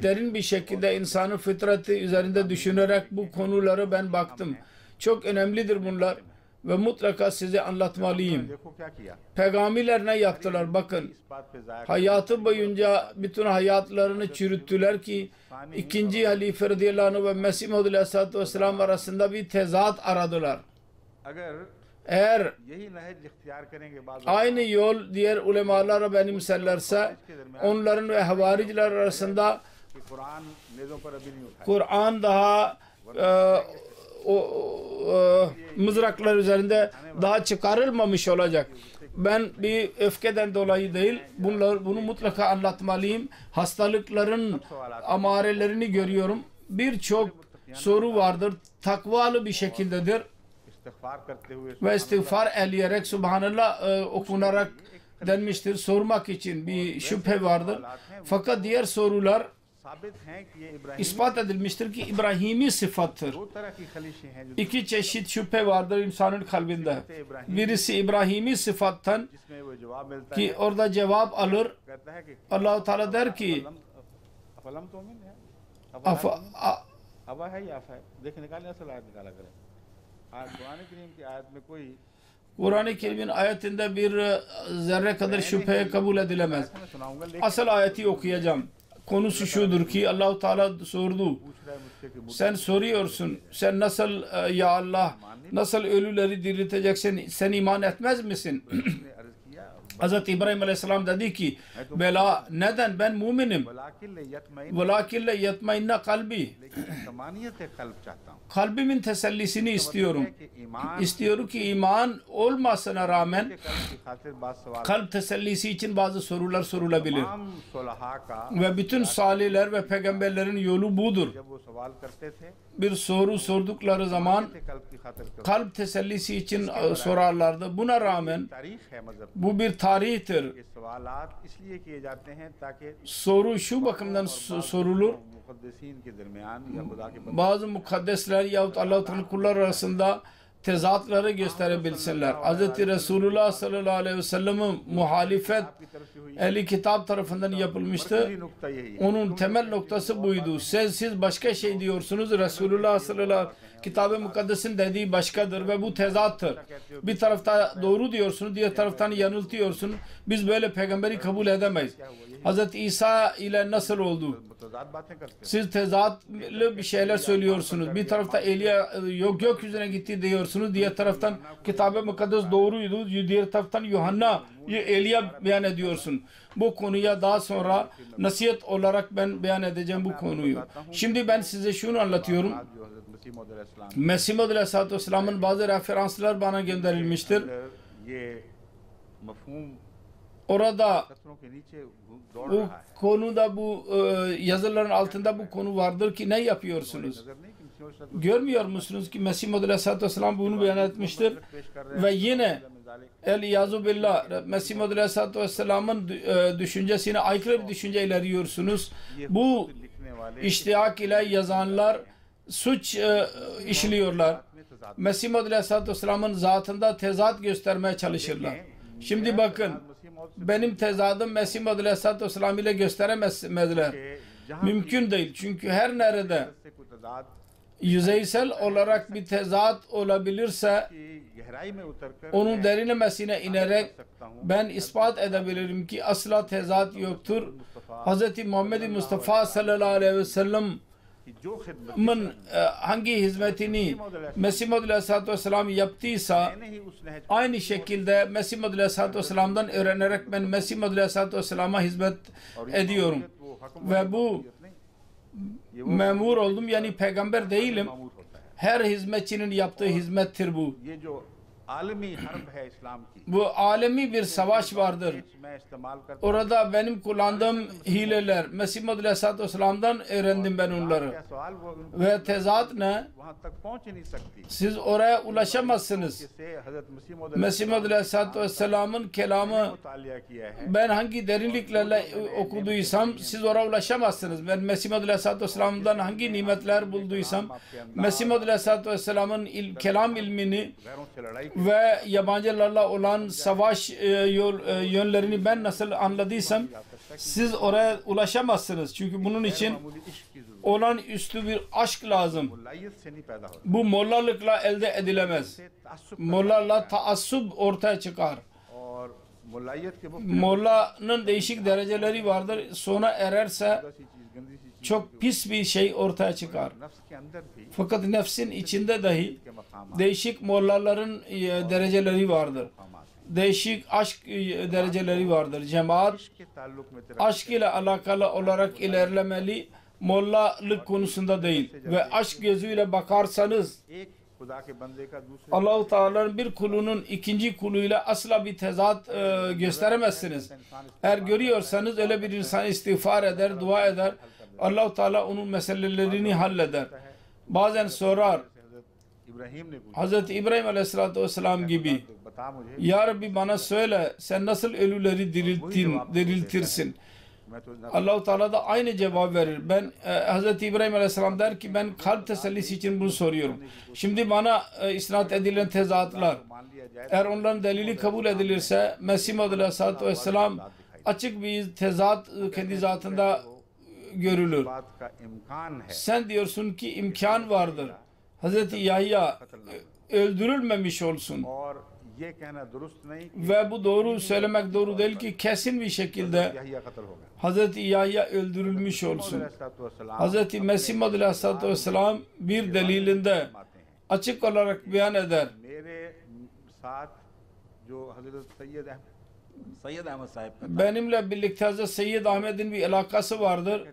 Derin bir şekilde insanın fıtratı üzerinde düşünerek bu konuları ben baktım. Çok önemlidir bunlar ve mutlaka size anlatmalıyım. देखो क्या किया, Peygamberler ne yaptılar? Bakın, इस बात पे जाया hayatı boyunca bütün hayatlarını çürüttüler ki ikinci halife radıyallahu anh ve Mesih Muhammed Aleyhisselatü Vesselam arasında bir tezat aradılar. अगर Eğer यही नहज इख्तियार करेंगे bazı aynı yol diğer ulemalara benimserlerse onların ve havariciler arasında कि कुरान नेज़ों पर अभी नहीं उठाए, Kur'an daha mızraklar üzerinde daha çıkarılmamış olacak. Ben bir öfkeden dolayı değil, bunu mutlaka anlatmalıyım. Hastalıkların amarelerini görüyorum. Birçok soru vardır. Takvalı bir şekildedir. इस्तिग़फ़ार करते हुए Ve istiğfar eleyerek Subhanallah okunarak denmiştir. Sormak için bir şüphe vardır. Fakat diğer sorular साबित हैं कि ये Ibrahim ispat edilmiştir ki İbrahimi sıfattır. दो तरह की खलिशें हैं जो İki çeşit şüphe vardır insanın kalbinde. Birisi İbrahimi sıfattan जिसमें वो जवाब मिलता है ki orada cevap alır. कहता है कि Allah-u Teala der ki अफलम तो मिल है अबा है या अफा है देख निकालने असल आयत निकाला करें कुरान करीम की आयत में कोई Kur'an-ı Kerim'in ayetinde bir zerre kadar şüphe kabul edilemez. मैं सुनाऊंगा लेकिन Asıl ayeti okuyacağım. Konusu şudur ki Allah-u Teala sordu. पूछ रहा है मुझसे कि Sen soruyorsun. Sen nasıl ya Allah nasıl ölüleri dirilteceksin? Sen iman etmez misin? मुझने अर्ज किया Hz. İbrahim Aleyhisselam dedi ki bela neden ben muminim. Velakille yetmeinne kalbi. तमानियत कल्ब चाहता हूँ Kalbimin tesellisini istiyorum. İstiyorum ki iman olmasına rağmen कल्ब की खातिर बात सवाल kalp tesellisi için bazı sorular sorulabilir. तमाम सुलहा का Ve bütün salihler ve peygamberlerin yolu budur. जब वो सवाल करते थे Bir soru sordukları zaman थे कल्ब की खातिर क्यों kalp tesellisi için sorarlardı. Buna rağmen तारीख है मजहब bu bir tarihtir. ये सवालात इसलिए किए जाते हैं ताकि Soru şu bakımdan sorulur. मुक़द्दिसीन के दरमियान या खुदा के Bazı mukaddesler yahut Allah-u Teala kullar arasında tezatları gösterebilsinler. Hz. Resulullah sallallahu aleyhi ve sellem'in muhalefet की तरफ से हुई ehli kitap tarafından yapılmıştı. पहली नुक्ता यही है Onun temel noktası buydu. Siz başka şey diyorsunuz. Resulullah sallallahu aleyhi ve sellem Kitab-ı Mukaddes'in dediği başkadır ve bu tezattır. Bir tarafta doğru diyorsunuz, diğer taraftan yanıltıyorsunuz. Biz böyle peygamberi kabul edemeyiz. Hz. İsa ile nasıl oldu? मुतज़ाद बातें करते हैं Siz tezatlı bir şeyler söylüyorsunuz. Bir tarafta Elia yok gökyüzüne gitti diyorsunuz. Diğer taraftan Kitab-ı Mukaddes doğruydu. Diğer taraftan Yuhanna Elia beyan ediyorsun. Bu konuya daha sonra nasihat olarak ben beyan edeceğim bu konuyu. Şimdi ben size şunu anlatıyorum. जो हज़रत मसीह मौद अलैहिस्सलाम Mesih Maud Aleyhisselatü Vesselam'ın bazı referanslar bana gönderilmiştir. ये मफहूम Orada पत्थरों के नीचे दौड़ bu रहा है konuda bu yazıların altında bu konu vardır ki ne yapıyorsunuz? नजर नहीं कि मसीह मौद अलैहिस्सलाम Görmüyor musunuz ki Mesih Maud Aleyhisselatü Vesselam bunu beyan etmiştir. पेश कर रहे Ve yine हैं El-İyazu Billah Mesih Maud Aleyhisselatü Vesselam'ın düşüncesine aykırı bir düşünce ileriyorsunuz. Bu लिखने वाले iştiyak ile yazanlar suç işliyorlar. Mesih Maud Aleyhisselatü Vesselam'ın zatında tezat göstermeye çalışırlar. Şimdi bakın benim tezadım Mesih Maud Aleyhisselatü Vesselam ile gösteremezler. Mümkün değil. Çünkü her nerede से कोई तजाद yüzeysel olarak bir tezat olabilirse की गहराई में उतरकर onun derinlemesine inerek ben ispat edebilirim ki asla tezat yoktur. Hz. Muhammed Mustafa sallallahu aleyhi ve sellem'in कि जो खिदमत hangi hizmetini Mesih Maud Aleyhisselatü Vesselam yaptıysa मैंने ही उस नहज aynı şekilde Mesih Maud Aleyhisselatü Vesselam'dan öğrenerek ben Mesih Maud Aleyhisselatü Vesselam'a hizmet ediyorum. वो हकम Ve bu नहीं memur oldum yani peygamber değilim. मामूर होता है Her hizmetçinin yaptığı hizmettir bu. ये जो आलमी हर्ब है इस्लाम की Bu alemi bir savaş vardır. मैं इस्तेमाल करता हूं Orada benim kullandığım hileler Mesih Maud Aleyhisselatü Vesselam'dan öğrendim ben onları. क्या सवाल वो उनको Ve tezat ne? वहां तक पहुंच ही नहीं सकती Siz oraya ulaşamazsınız. जिससे हजरत मसीह मौद Mesih Maud Aleyhisselatü Vesselam'ın kelamı मुतालिया किया है ben hangi derinliklerle okuduysam siz oraya ulaşamazsınız. Ben Mesih Maud Aleyhisselatü Vesselam'dan hangi nimetler bulduysam Mesih Maud Aleyhisselatü Vesselam'ın kelam ilmini गैरों से लड़ाई ve yabancılarla olan savaş yönlerini ben nasıl anladıysam siz oraya ulaşamazsınız. Çünkü bunun için मामूली इश्क की जरूरत olağanüstü bir aşk lazım. मुलायत से नहीं पैदा होता Bu mollalıkla elde edilemez. से तासुब Mollala taassub ortaya çıkar. और मुलायत के मुख्तलिफ Mollanın değişik dereceleri vardır. Sona ererse सी चीज गंदी सी चीज çok pis bir şey ortaya çıkar. नफ्स के अंदर भी Fakat nefsin içinde dahi के मकाम değişik mollaların dereceleri vardır. Değişik aşk dereceleri vardır. Cemaat के ताल्लुक में तेरा aşk ile alakalı olarak ilerlemeli, mollalık konusunda değil. Ve aşk gözüyle bakarsanız एक खुदा के बंदे का दूसरे Allah-u Teala'nın bir kulunun ikinci kuluyla asla bir tezat gösteremezsiniz. Eğer görüyorsanız öyle bir insan istiğfar eder, dua eder. Allah-u Teala onun meselelerini halleder. Bazen sorar, हजरत इब्राहिम ने पूछा Hz. İbrahim Aleyhisselatü Vesselam gibi, बता मुझे Ya Rabbi bana söyle sen nasıl ölüleri diriltirsin? Allah-u Teala da aynı cevap verir. Ben Hz. İbrahim Aleyhisselam der ki ben kalp tesellisi için bunu soruyorum. Şimdi bana isnat edilen tezatlar, eğer onların delili kabul edilirse Mesih Maud Aleyhisselatü Vesselam açık bir tezat kendi zatında görülür. Sen diyorsun ki imkan vardır. Hz. Yahya öldürülmemiş olsun. Ve bu doğru söylemek doğru değil ki kesin bir şekilde Hz. Yahya öldürülmüş olsun. Hz. Mesih Maud Aleyhisselatü Vesselam bir delilinde açık olarak beyan eder. Benimle birlikte Hz. Seyyid Ahmet'in bir alakası vardır.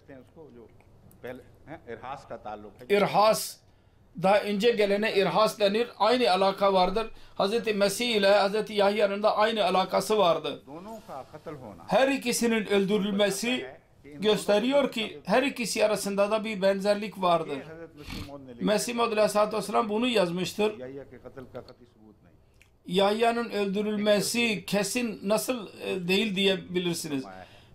İrhas, daha önce gelene irhas denir. Aynı alaka vardır. Hz. Mesih ile Hz. Yahya'nın da aynı alakası vardı. Her ikisinin öldürülmesi gösteriyor ki her ikisi arasında da bir benzerlik vardır. Mesih Maud Aleyhisselatü Vesselam bunu yazmıştır. Yahya'nın öldürülmesi kesin nasıl değil diyebilirsiniz.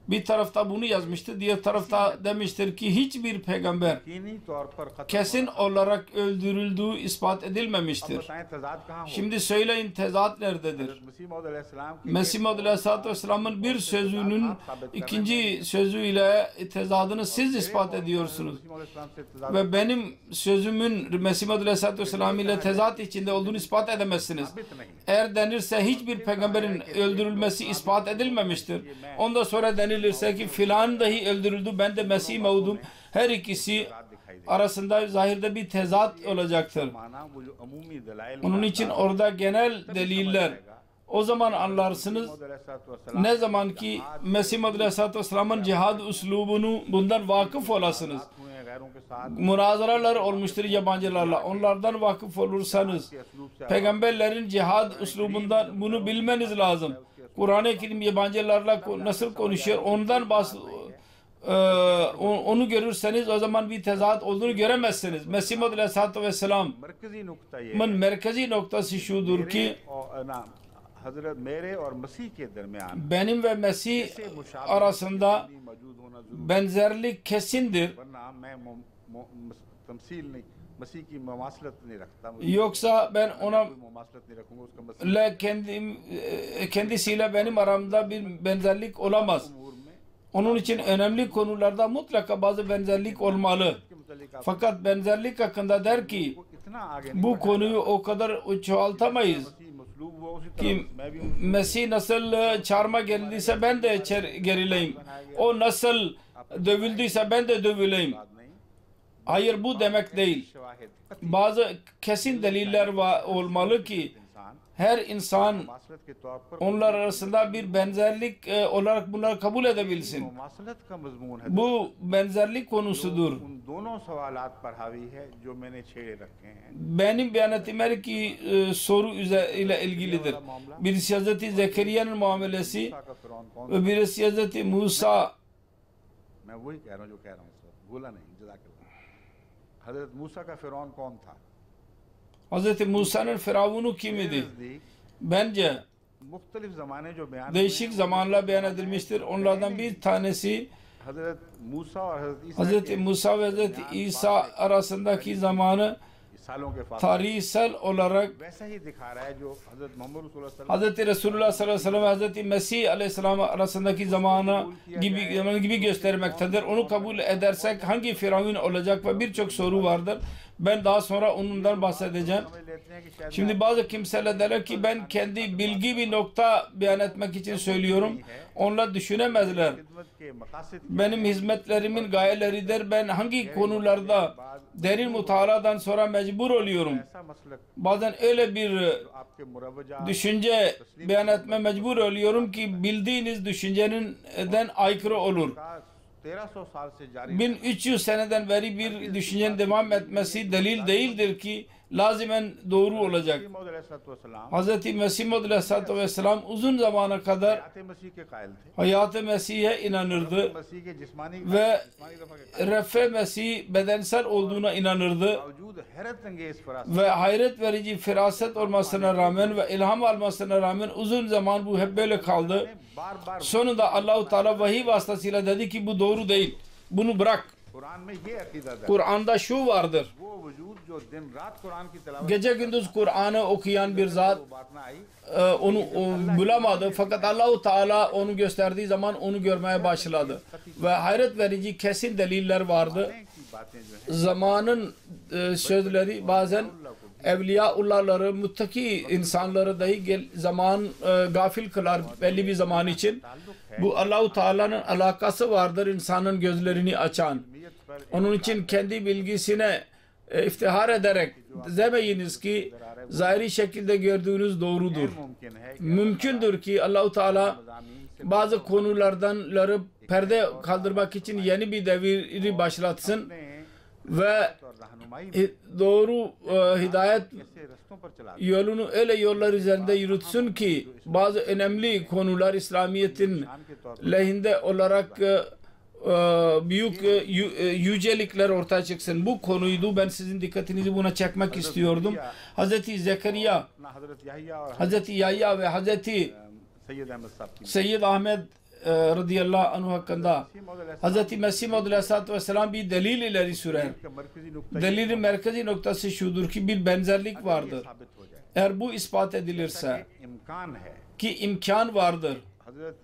Bir tarafta bunu yazmıştır, diğer tarafta demiştir ki hiçbir peygamber kesin olarak öldürüldüğü ispat edilmemiştir. Şimdi söyleyin tezat nerededir? Mesih Maud Aleyhisselatü Vesselam'ın bir sözünün ikinci sözüyle tezadını siz ispat ediyorsunuz. Ve benim sözümün Mesih Maud Aleyhisselatü Vesselam ile tezat içinde olduğunu ispat edemezsiniz. Eğer denirse hiçbir peygamberin öldürülmesi ispat edilmemiştir. Ondan sonra denilirse ki filan dahi öldürüldü, ben de Mesih Maud'um. Her ikisi arasında zahirde bir tezat olacaktır. Onun için orada genel deliller o zaman anlarsınız. Ne zaman ki Mesih Maud Aleyhisselatü Vesselam'ın cihad uslubunu bundan vakıf olasınız. Münazaralar olmuştur yabancılarla. Onlardan vakıf olursanız peygamberlerin cihad uslubundan bunu bilmeniz lazım. Kur'an-ı Kerim yabancılarla nasıl konuşuyor ondan onu görürseniz o zaman bir tezat olduğunu göremezsiniz. Mesih Maud Aleyhisselatü Vesselam'ın merkezi noktası şudur ki benim ve Mesih arasında benzerlik kesindir. Yoksa ben ona kendisiyle benim aramda bir benzerlik olamaz. Onun için önemli konularda mutlaka bazı benzerlik olmalı. Fakat benzerlik hakkında der ki bu konuyu o kadar çoğaltamayız ki Mesih nasıl çarmıha gerildiyse ben de gerileyim. O nasıl dövüldüyse ben de dövüleyim. Hayır, bu demek değil. Bazı kesin deliller olmalı ki her insan onlar arasında bir benzerlik olarak bunları kabul edebilsin. Bu benzerlik konusudur. Benim beyan ettiğim her iki soru ile ilgilidir. Birisi Hz. Zekeriya'nın muamelesi ve birisi Hz. Musa. Hz. Musa'nın firavunu kim idi? Bence değişik zamanla beyan edilmiştir. Onlardan bir tanesi Hz. Musa ve Hz. İsa arasındaki zamanı tarihsel olarak Hz. Resulullah sallallahu aleyhi ve sellem ve Hz. Mesih aleyhisselam arasındaki zamanı gibi göstermektedir. Onu kabul edersek hangi firavun olacak ve birçok soru vardır. Ben daha sonra ondan bahsedeceğim. Şimdi bazı kimseler derler ki ben kendi bilgi bir nokta beyan etmek için söylüyorum. Onlar düşünemezler. Benim hizmetlerimin gayeleridir. Ben hangi konularda derin mutaladan sonra mecbur oluyorum. Bazen öyle bir düşünce beyan etme mecbur oluyorum ki bildiğiniz düşüncenin aykırı olur. 1300 seneden beri bir düşüncenin devam etmesi delil değildir ki lazimen doğru olacak. मसीह मौद अलैहिस्सलाम Hz. Mesih Maud Aleyhisselatü Vesselam uzun zamana kadar हयात मसीह के कायल थे, Hayat-ı Mesih'e inanırdı मसीह के जिस्मानी ve रफ़ा के Refe Mesih bedensel olduğuna inanırdı बावजूद हैरत अंगेज फरासत ve hayret verici firaset olmasına rağmen ve ilham almasına rağmen uzun zaman bu hep böyle kaldı. बार बार Sonunda Allahu Teala vahiy vasıtasıyla dedi ki bu doğru değil. Bunu bırak. Quran में ये अकीदा था, Kur'an'da şu vardır. वो वजूद जो दिन रात कुरान की तलावत Gece gündüz Kur'an'ı okuyan bir zat वो बात ना आई, onu bulamadı. Fakat Allahu Teala onu gösterdiği zaman onu görmeye başladı. Ve hayret verici kesin deliller vardı. की बातें जो है Zamanın sözleri bazen evliyaullahları, muttaki insanları dahi zaman gafil kılar belli bir zaman için. Bu Allahu Teala'nın alakası vardır insanın gözlerini açan. Onun için kendi bilgisine iftihar ederek demeyiniz ki zahiri şekilde gördüğünüz doğrudur. मुमकिन है कि Mümkündür ki Allahu Teala ज़मीन से bazı konulardanları perde kaldırmak için yeni bir devri başlatsın ve और रहनुमाई doğru hidayet से रस्तों पर चला yolunu öyle yollar üzerinde yürütsün ki bazı önemli konular İslamiyet'in के तौर पर lehinde olarak büyük yücelikler ortaya çıksın. Bu konuydu. Ben sizin dikkatinizi buna çekmek istiyordum. Hazreti Zekeriya, अपना हजरत याहिया और Hazreti Yahya ve Hazreti Syed अहमद साहब की Seyyid Ahmed radıyallahu anh hakkında मसीह मौद अलैहिस्सलाम Hazreti Mesih Maud Aleyhisselatü Vesselam bir delil ileri sürer. का मरकजी नुक्ता Delilin merkezi noktası şudur ki bir benzerlik ये vardır. साबित हो जाए, Eğer bu ispat edilirse इम्कान है ki imkan vardır. हजरत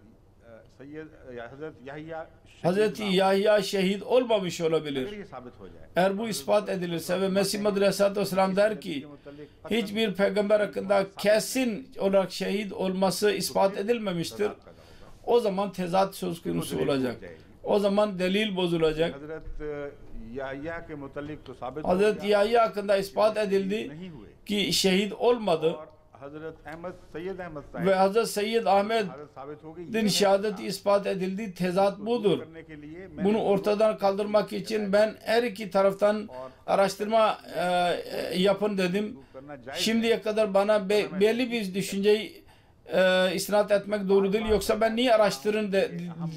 हजरत Yahya Hazreti Yahya şehit olmamış olabilir. अगर ये साबित हो जाए, Eğer bu ispat edilirse ve Mesih Maud Aleyhisselatü Vesselam der ki hiçbir peygamber hakkında kesin olarak şehit olması ispat edilmemiştir. O zaman tezat söz konusu olacak. O zaman delil bozulacak. हजरत याहिया के मुतल्लिक तो साबित हो Hazreti गया, Yahya hakkında ispat edildi नहीं हुए, ki şehit olmadı और हजरत अहमद सैयद अहमद साहब ve Hazreti Seyyid Ahmed हजरत साबित हो गई, din şehadeti ispat edildi. Tezat budur. करने के लिए मैं Bunu ortadan kaldırmak için ben her iki taraftan araştırma yapın dedim. करना जायज Şimdiye kadar bana belli bir düşünceyi isnat etmek doğru değil. Yoksa ben niye araştırın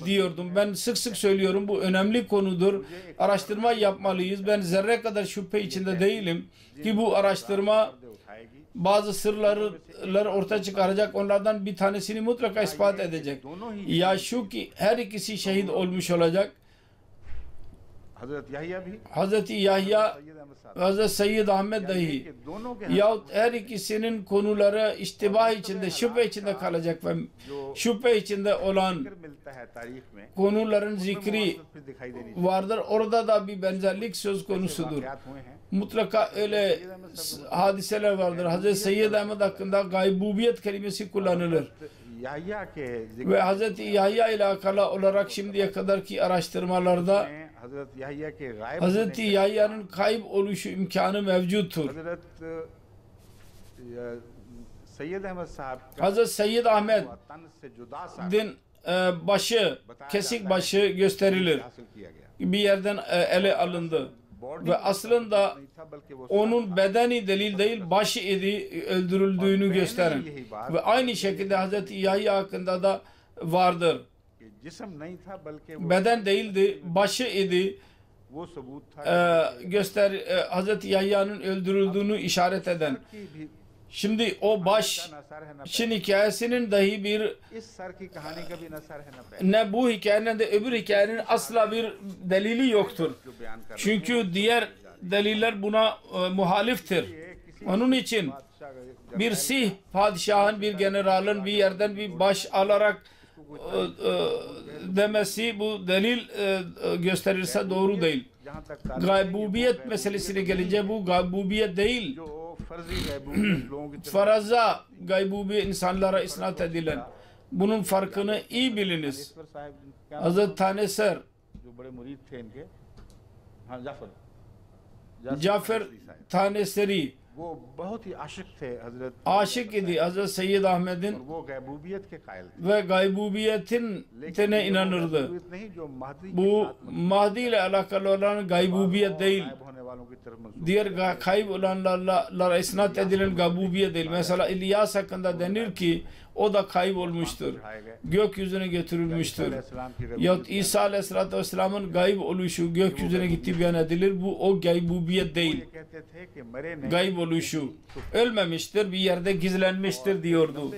diyordum. Ben sık sık söylüyorum bu önemli konudur. Araştırma yapmalıyız. Ben zerre kadar şüphe içinde değilim ki bu araştırma उठाएगी, bazı sırları ortaya çıkaracak. Onlardan bir tanesini mutlaka ispat edecek. Ya şu ki her ikisi şehit olmuş olacak. हजरत याहिया भी Hazreti Yahya Syed अहमद साहब ve Hazreti Seyyid Ahmed dahi के दोनों के yahut her ikisinin konuları iştibah içinde, şüphe içinde kalacak ve şüphe içinde olan जिक्र मिलता है तारीख में, konuların zikri फिर दिखाई देनी vardır. Orada da bir benzerlik söz konusudur. वाकयात हुए हैं, Mutlaka öyle hadiseler vardır. Hazreti Seyyid Ahmed hakkında gaybubiyet kelimesi kullanılır. Yahya के जिक्र Ve Hazreti Yahya ile alakalı olarak şimdiye kadarki araştırmalarda में हजरत याहिया के गायब Hazreti Yahya'nın kayıp oluşu imkanı mevcuttur. हजरत सैयद अहमद साहब का Hazreti Seyyid Ahmed तन से जुदा सा din başı, kesik başı gösterilir. हासिल किया गया, Bir yerden ele alındı. Ve aslında नहीं था बल्कि वो onun bedeni delil değil, başı idi öldürüldüğünü gösteren. Ve aynı şekilde Hazreti Yahya hakkında da vardır. कि जिस्म नहीं था बल्कि वो Beden değildi, başı idi. वो सबूत था Hazreti Yahya'nın öldürüldüğünü işaret eden. कि भी Şimdi o baş न सर है न Çin hikayesinin dahi bir इस सर की कहानी का भी न सर है न पैर, ne bu hikayenin de öbür hikayenin asla bir delili yoktur. जो बयान कर रहे Çünkü diğer deliller buna muhaliftir. Onun için हैं, bir Sih padişahın, bir generalın bir yerden bir baş alarak demesi bu delil gösterirse doğru değil. जहाँ तक Gaybubiyet meselesine gelince bu gaybubiyet değil. जो फर्जी गैबूबियत लोगों की तरफ Faraza gaybubi insanlara isnat edilen. Bunun farkını iyi biliniz. ईश्वर साहब क्या Hazreti Taneser, जो बड़े मुरीद थे इनके, हाँ जाफर Cafer साहब, Taneseri वो बहुत ही आशिक थे हजरत, aşık idi Hazreti Seyyid और Ahmed'in वो गैबूबियत के कायल थे, ve gaybubiyetin tene inanırdı. गैबूबियत नहीं जो महदी के Bu साथ Mahdi ile alakalı olan gaybubiyet değil. गायब होने वालों की तरफ मंसूब diğer kayıp olanlarla isnat edilen gaybubiye değil. Mesela İlyas hakkında denir ki o da kaybolmuştur. Gökyüzüne götürülmüştür. Yahut İsa Aleyhisselatü Vesselam'ın gayb oluşu gökyüzüne gitti beyan edilir. Bu o gaybubiyet değil. Gayb oluşu. Ölmemiştir, bir yerde gizlenmiştir diyordu.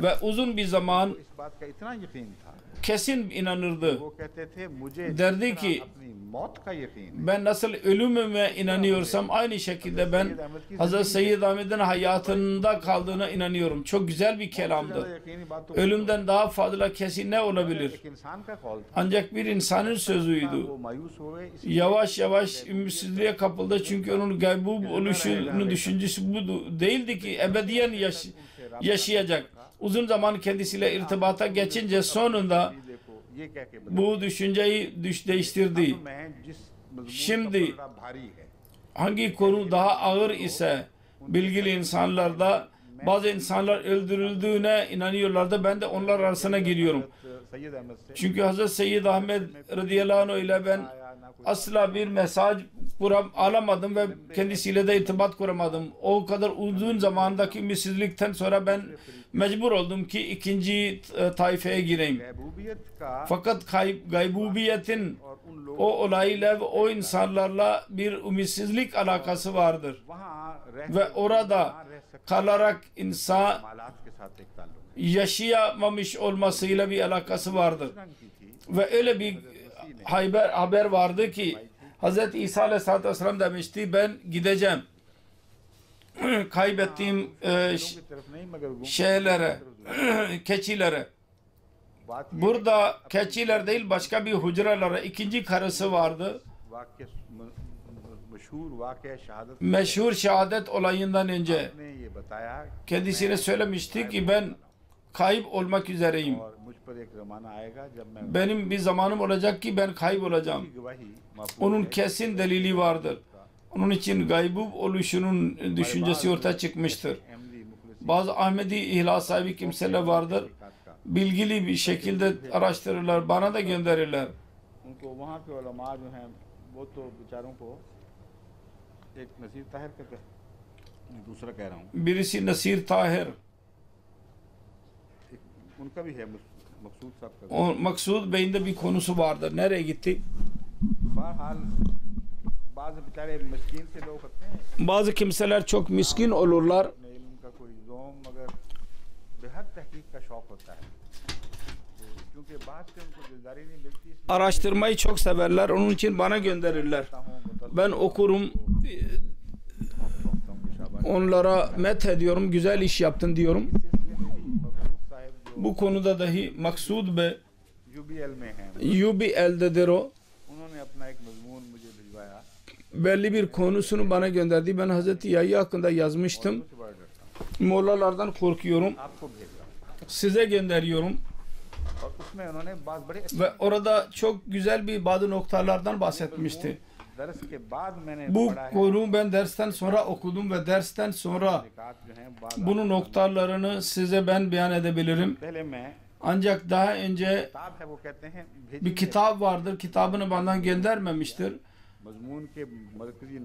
Ve uzun bir zaman इस बात का इतना यकीन था kesin inanırdı. वो कहते थे मुझे Derdi जिस तरह ki अपनी मौत का यकीन है ben nasıl ölümüme inanıyorsam aynı şekilde ben Hazreti Seyyid Ahmet'in hayatında kaldığına inanıyorum. Çok güzel bir kelamdı. यकीनी बात तो Ölümden daha fazla kesin ne olabilir? एक इंसान का कौल था Ancak bir insanın sözüydü. वो मायूस हुए इस Yavaş yavaş ümitsizliğe kapıldı çünkü onun gaybub oluşunu düşüncesi bu değildi ki ebediyen yaşayacak. Uzun zaman kendisiyle irtibata geçince sonunda देखो ये कह के bu düşünceyi değiştirdi. मैं जिस मजमून Şimdi का बड़ा भारी है hangi konu daha ağır ise bilgili insanlarda bazı insanlar öldürüldüğüne inanıyorlardı. Ben de onlar arasına giriyorum. Syed अहमद से Çünkü Hazreti Seyyid Ahmet radıyallahu anh ile ben asla bir mesaj alamadım ve kendisiyle de irtibat kuramadım. O kadar uzun zamandaki ümitsizlikten sonra ben mecbur oldum ki ikinci taifeye gireyim. महबूबियत का Fakat gaybubiyetin और उन लोगों o olayla ve o insanlarla bir ümitsizlik alakası vardır. वहाँ रह Ve orada kalarak insan मालात के साथ एक ताल्लुक है yaşayamamış olmasıyla bir alakası vardır. रंग की थी Ve öyle bir haber vardı ki Hz. İsa Aleyhisselatü Vesselam demişti ben gideceğim. Kaybettiğim की तरफ नहीं मगर şeylere, keçilere. बात Burada keçiler değil başka bir hücrelere ikinci karısı vardı. वाक्य मशहूर वाक्य शहादत Meşhur şehadet olayından önce ने ये बताया kendisine söylemişti ki ben kayıp olmak üzereyim. और मुझ पर एक जमाना आएगा जब मैं Benim bir zamanım olacak ki ben kaybolacağım. गवाही मफूज Onun kesin delili vardır. Onun için gaybub oluşunun düşüncesi ortaya çıkmıştır. Ahmadi मुखलिस Bazı Ahmedi ihlas sahibi kimseler vardır. का Bilgili bir şekilde araştırırlar, bana da gönderirler. उनको वहाँ के उलमा जो हैं वो तो बेचारों को एक नसीर ताहिर का दूसरा कह रहा हूँ Birisi Nasir Tahir, उनका भी है मकसूद साहब का o Maksud Bey'in de bir konusu vardır. Nereye gitti? बहरहाल बाज़ बेचारे मस्कीन से लोग होते हैं Bazı kimseler çok miskin olurlar. अपने इल्म का कोई जोम मगर बेहद तहकीक का शौक होता है तो क्योंकि बात से उनको दिलदारी नहीं मिलती इसलिए Araştırmayı çok severler. Onun için bana gönderirler. Ben okurum. Onlara met ediyorum. Güzel iş yaptın diyorum. Bu konuda dahi Maksud Bey UBL में हैं Yubi eldedir o. उन्होंने अपना एक मजमून मुझे भिजवाया Belli bir konusunu bana gönderdi. Ben Hazreti Yahya hakkında yazmıştım. से बड़ा डरता हूँ Mollalardan korkuyorum. आपको भेज रहा हूँ Size gönderiyorum. और उसमें उन्होंने बात बड़े Ve orada çok güzel bir bazı noktalardan bahsetmişti. दरस के बाद मैंने Bu पढ़ा है konu ben dersten sonra okudum ve dersten sonra निकात जो हैं बाद bunun noktalarını size ben beyan edebilirim. पहले मैं Ancak daha önce किताब है वो कहते हैं bir भेजी kitap vardır. Kitabını bana göndermemiştir. मजमून के मरकजी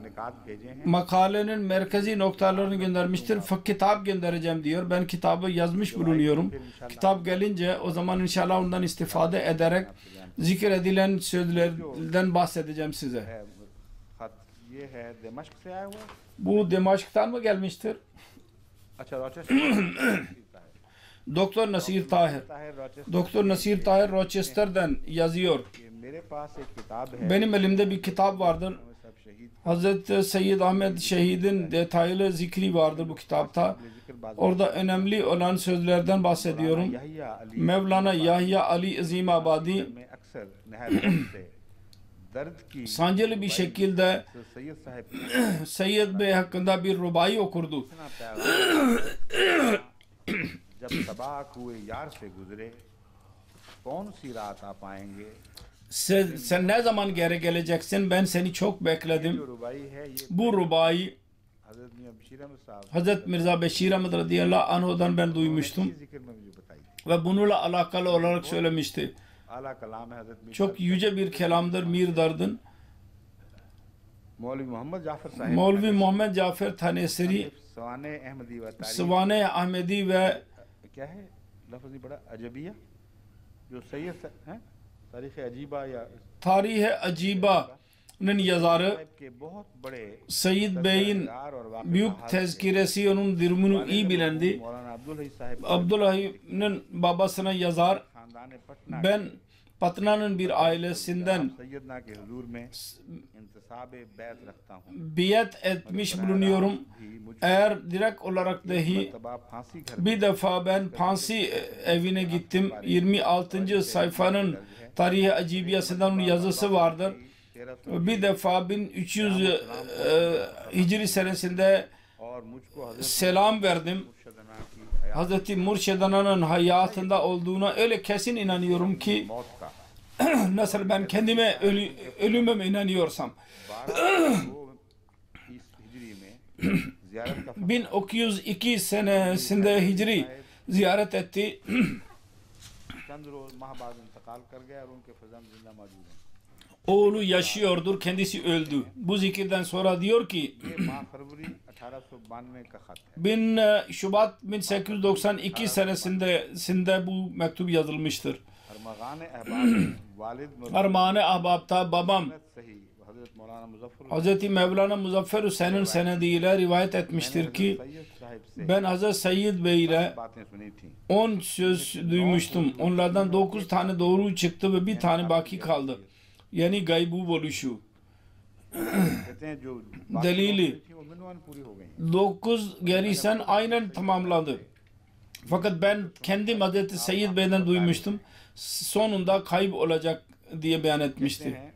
निकात भेजे हैं Makalenin merkezi noktalarını göndermiştir. Kitap göndereceğim diyor. Ben kitabı yazmış bulunuyorum. Kitap gelince o zaman inşallah ondan istifade ederek zikredilen sözlerden bahsedeceğim size. है खत ये है दमिश्क से आया हुआ Bu Dimaşk'tan mı gelmiştir? अच्छा Rochester Doktor Nasir Tahir. Rochester Doktor Nasir Tahir Rochester'den yazıyor. कि मेरे पास एक किताब है Benim elimde bir kitap vardır. सब शहीद Hazreti Seyyid Ahmet Şehid'in detaylı zikri vardır bu kitapta. जिक्र बात Orada önemli olan sözlerden bahsediyorum. Yahya Ali Mevlana Yahya Ali Azimabadi में अक्सर नहायत से दर्द की sancılı bir şekilde सैयद साहब Seyyid Bey hakkında bir rubai okurdu. इतना प्यारा जब तबाक हुए यार से गुजरे कौन सी रात आ पाएंगे Sen ne zaman geri geleceksin? Ben seni çok जो bekledim. रुबाई है ये Bu rubai हजरत मियां बशीर अहमद साहब Hazret Mirza Beşir Ahmet radıyallahu anhu'dan ben duymuştum. की जिक्र में मुझे बताई थी Ve bununla alakalı olarak söylemişti. आला कलाम है हजरत मियां Çok yüce bir kelamdır Mir Dard'ın. मौलवी मोहम्मद जाफर साहब Mevlevi Muhammed Cafer Taneseri, सवाने अहमदी व तारीख Sıvane Ahmedi ve क्या है लफ्ज़ नहीं बड़ा अजबिया जो सैयद है तारीख अजीबा या Tarih-i Aciba'nın yazarı साहब के बहुत बड़े Seyyid Bey'in यार और वाक़िफ़ büyük tezkiresi, onun durumunu iyi bilendi. मौलाना अब्दुल हई साहब Abdullah'ın babasına yazar, खानदान Patna ben Patna'nın bir ailesinden सैयदना के हुजूर में इंतसाब बैत रखता हूँ biat etmiş bulunuyorum. Eğer direkt olarak dahi तबा फांसी घर bir defa ben Pansi evine gittim. 26. sayfanın Tarih-i Acibiyesinden onun yazısı vardır. Bir defa 1300 Hicri senesinde और मुझको हजरत selam verdim. मुर्शदना की हयात Hazreti Murşedana'nın hayatında olduğuna öyle kesin inanıyorum ki मौत का nasıl ben kendime ölümüme inanıyorsam. 12 हिजरी में जियारत का 1902 senesinde Hicri ziyaret etti. चंद रोज माह बाद इंतकाल कर गया और उनके फजम जिंदा मौजूद हैं Oğlu yaşıyordur, kendisi öldü. Bu zikirden sonra diyor ki ये माह फरवरी 1892 का खत है 1 Şubat 1892 senesinde bu mektup yazılmıştır. अरमगान अहबाब वालिद Armağan-ı Ahbab'ta babam सही हजरत मौलाना Muzaffar Hz. Mevlana Muzaffer Hüseyin'in senediyle rivayet etmiştir ki Syed साहब से ben Hz. Seyyid Bey ile बातें सुनी थी 10 söz duymuştum. Onlardan 9 tane doğru çıktı ve bir tane baki kaldı. Yani gaybub oluşu. कहते हैं जो Delili थी वो मिनवान पूरी हो गई 9 gerisen aynen tamamladı. Fakat ben kendim Hz. Seyyid Bey'den duymuştum. Sonunda kayıp olacak diye beyan etmişti. हैं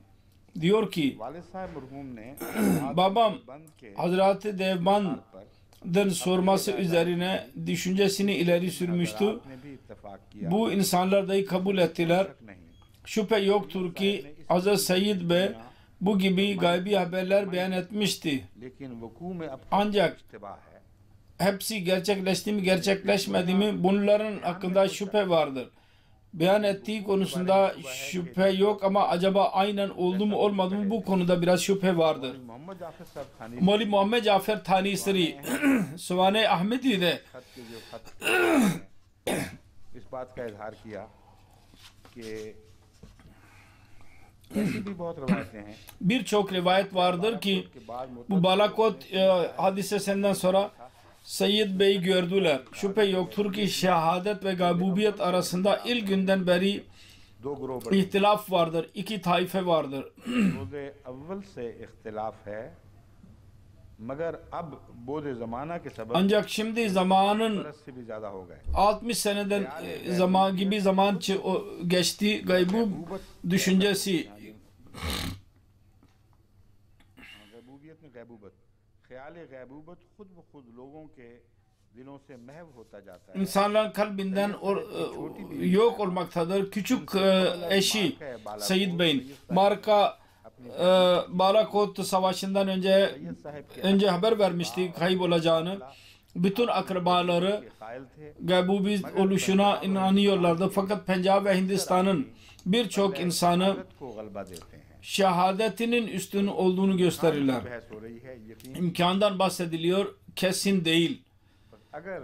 Diyor ki वालिद साहब मरहूम ने babam बंद के Hazreti Devban'dan sorması üzerine düşüncesini ileri sürmüştü. ने भी इत्तेफाक किया Bu insanlar dahi kabul ettiler. शक नहीं Şüphe yoktur ki Hz. Seyyid Bey bu gibi gaybi haberler beyan etmişti. लेकिन वकू में अब Ancak इत्तिबा है hepsi gerçekleşti mi gerçekleşmedi mi bunların hakkında şüphe vardır. Beyan ettiği konusunda şüphe yok ama acaba aynen oldu mu olmadı mı bu konuda biraz şüphe vardır. Mohammad जाफर साहब खानी Mevlevi Muhammed Cafer Taniseri Sıvane Ahmedi de खत के जो खत इस बात का इजहार किया कि ऐसी भी बहुत रवायतें हैं birçok rivayet vardır ki कि बाद bu Balakot hadisesinden sonra Seyyid Bey'i gördüler. Şüphe yoktur ki şehadet ve gaybubiyet arasında ilk günden beri दो ग्रोह बड़े ihtilaf vardır. İki taife vardır. रोज़े अव्वल से इख्तिलाफ है मगर अब बोध ज़माना के सबब Ancak şimdi zamanın बरस से भी ज़्यादा हो गए 60 seneden zaman gibi zaman geçti. Gaybub düşüncesi गैबूबियत में गैबूबत ख्याल गैबूबत खुद ब खुद लोगों के दिलों से महव होता जाता है insanların kalbinden yok olmaktadır. Küçük eşi Seyyid Bey'in Marka Balakot Savaşı'ndan önce haber vermişti kayıp olacağını. Bütün akrabaları कायल थे gaybubi oluşuna inanıyorlardı. Fakat Pencab ve Hindistan'ın birçok insanı को गलबा देते हैं şehadetinin üstün olduğunu gösterirler. बहस हो रही है यकीन İmkandan bahsediliyor, kesin değil. अगर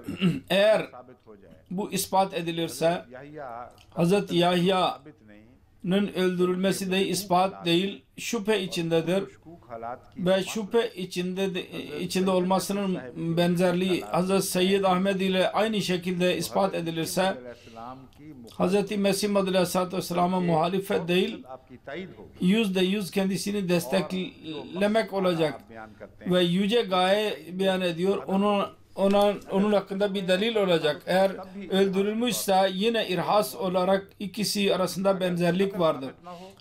Eğer साबित हो जाए bu ispat edilirse Yahya Hz. Yahya'nın साबित नहीं öldürülmesi de ispat değil, şüphe içindedir. मशकूक हालात की Ve şüphe içinde olmasının benzerliği Hz. Seyyid Ahmed ile aynı şekilde ispat edilirse अलैहिस्सलाम की Hz. Mesih Madri Aleyhisselatü Vesselam'a muhalefet değil, आपकी ताईद होगी %100 kendisini desteklemek olacak. बयान करते हैं Ve yüce gaye beyan ediyor, onun hakkında bir delil olacak. Eğer öldürülmüşse yine irhas olarak ikisi arasında benzerlik vardır.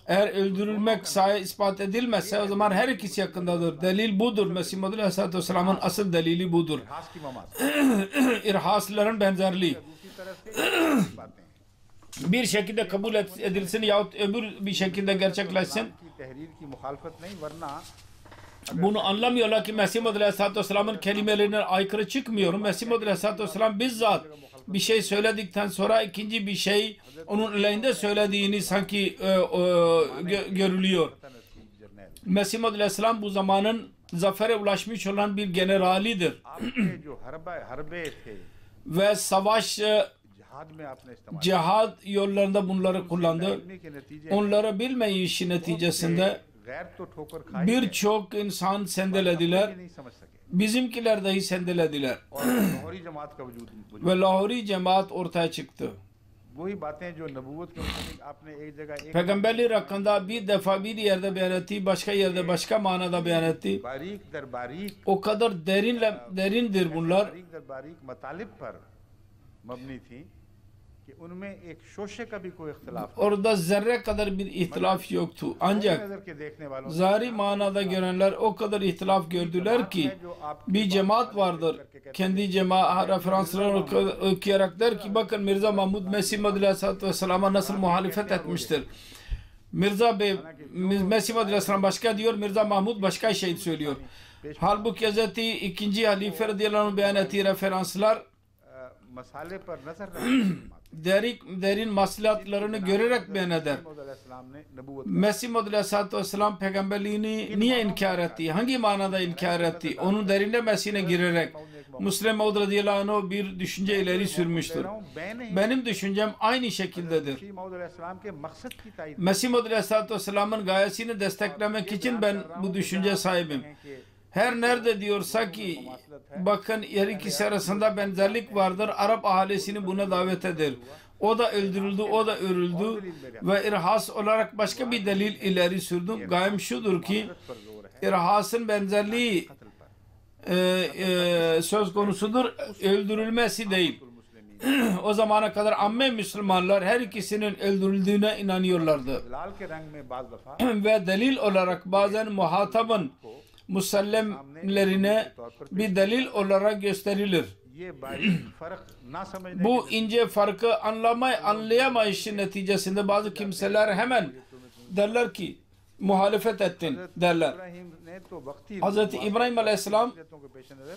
Eğer öldürülmek ispat edilmezse o zaman her ikisi hakkındadır. Delil budur. Mesih Madri Aleyhisselatü Vesselam'ın asıl delili budur. खास की ममात İrhasların benzerliği. दूसरी तरफ से बातें Bir şekilde kabul edilsin yahut öbür bir şekilde gerçekleşsin. की तहरीर की मुखालफत नहीं वरना Bunu anlamıyorlar ki Mesih Madri Aleyhisselatü Vesselam'ın kelimelerine aykırı çıkmıyor. Mesih Madri Aleyhisselatü Vesselam bizzat bir şey söyledikten sonra ikinci bir şey onun aleyhinde söylediğini sanki görülüyor. Journal Mesih Maud Aleyhisselam bu zamanın zafere ulaşmış olan bir generalidir. आपके जो हरबे थे Ve savaş, जिहाद में आपने इस्तेमाल cihad yollarında bunları kullandı. करने के नतीजे Onları bilmeyişi neticesinde गैर तो ठोकर खाई birçok insan sendelediler. नहीं समझ सके Bizimkiler dahi sendelediler. और लाहौरी जमात का वजूद Ve Lahori cemaat ortaya çıktı. वही बातें जो नबूवत के मुताबिक आपने एक जगह एक Peygamberlik hakkında bir defa bir yerde beyan etti, başka yerde başka manada beyan etti. बारीक दर बारीक O kadar derindir bunlar. बारीक दर बारीक मतालिब पर मबनी थी कि उनमें एक शोशे का भी कोई इख्तिलाफ Orada zerre kadar bir ihtilaf yoktu. Ancak नजर के देखने वालों zahiri manada görenler o kadar ihtilaf gördüler ki bir cemaat vardır. Kendi cemaat referansları okuyarak der ki bakın Mirza Mahmud Mesih Maud Aleyhisselatü Vesselam'a nasıl muhalefet etmiştir. Mirza Bey, Mesih Maud Aleyhisselam başka diyor, Mirza Mahmud başka şey söylüyor. Halbuki Hz. 2. Halife radıyallahu anh beyan ettiği referanslar मसाले पर नजर रखना derin maslahatlarını görerek beyan eder. ने नबूवत Mesih Maud Aleyhisselatü Vesselam peygamberliğini niye inkar etti? Hangi manada inkar etti? Onun derinlemesine girerek Müslim Maud radıyallahu anh bir düşünce ileri sürmüştür. Benim düşüncem aynı şekildedir. मौद अलैहिस्सलाम के मकसद की तायीद Mesih Maud Aleyhisselatü Vesselam'ın gayesini desteklemek için ben bu düşünce sahibim. Her nerede diyorsa ki bakın her ikisi arasında benzerlik vardır. Arap ahalisini buna davet eder. O da öldürüldü, o da örüldü ve irhas olarak başka bir delil ileri sürdüm. Gayem şudur ki irhasın benzerliği söz konusudur, öldürülmesi değil. O zamana kadar amme Müslümanlar her ikisinin öldürüldüğüne inanıyorlardı. लाल के रंग में बाज दफा Ve delil olarak bazen muhatabın musallemlerine bir delil olarak gösterilir. ये बारीक फर्क ना समझने Bu ince farkı anlayamayışı neticesinde bazı kimseler hemen derler ki muhalefet ettin derler. Ibrahim ने तो वक्ती Hz. İbrahim Aleyhisselam हुर्रियतों के पेश नजर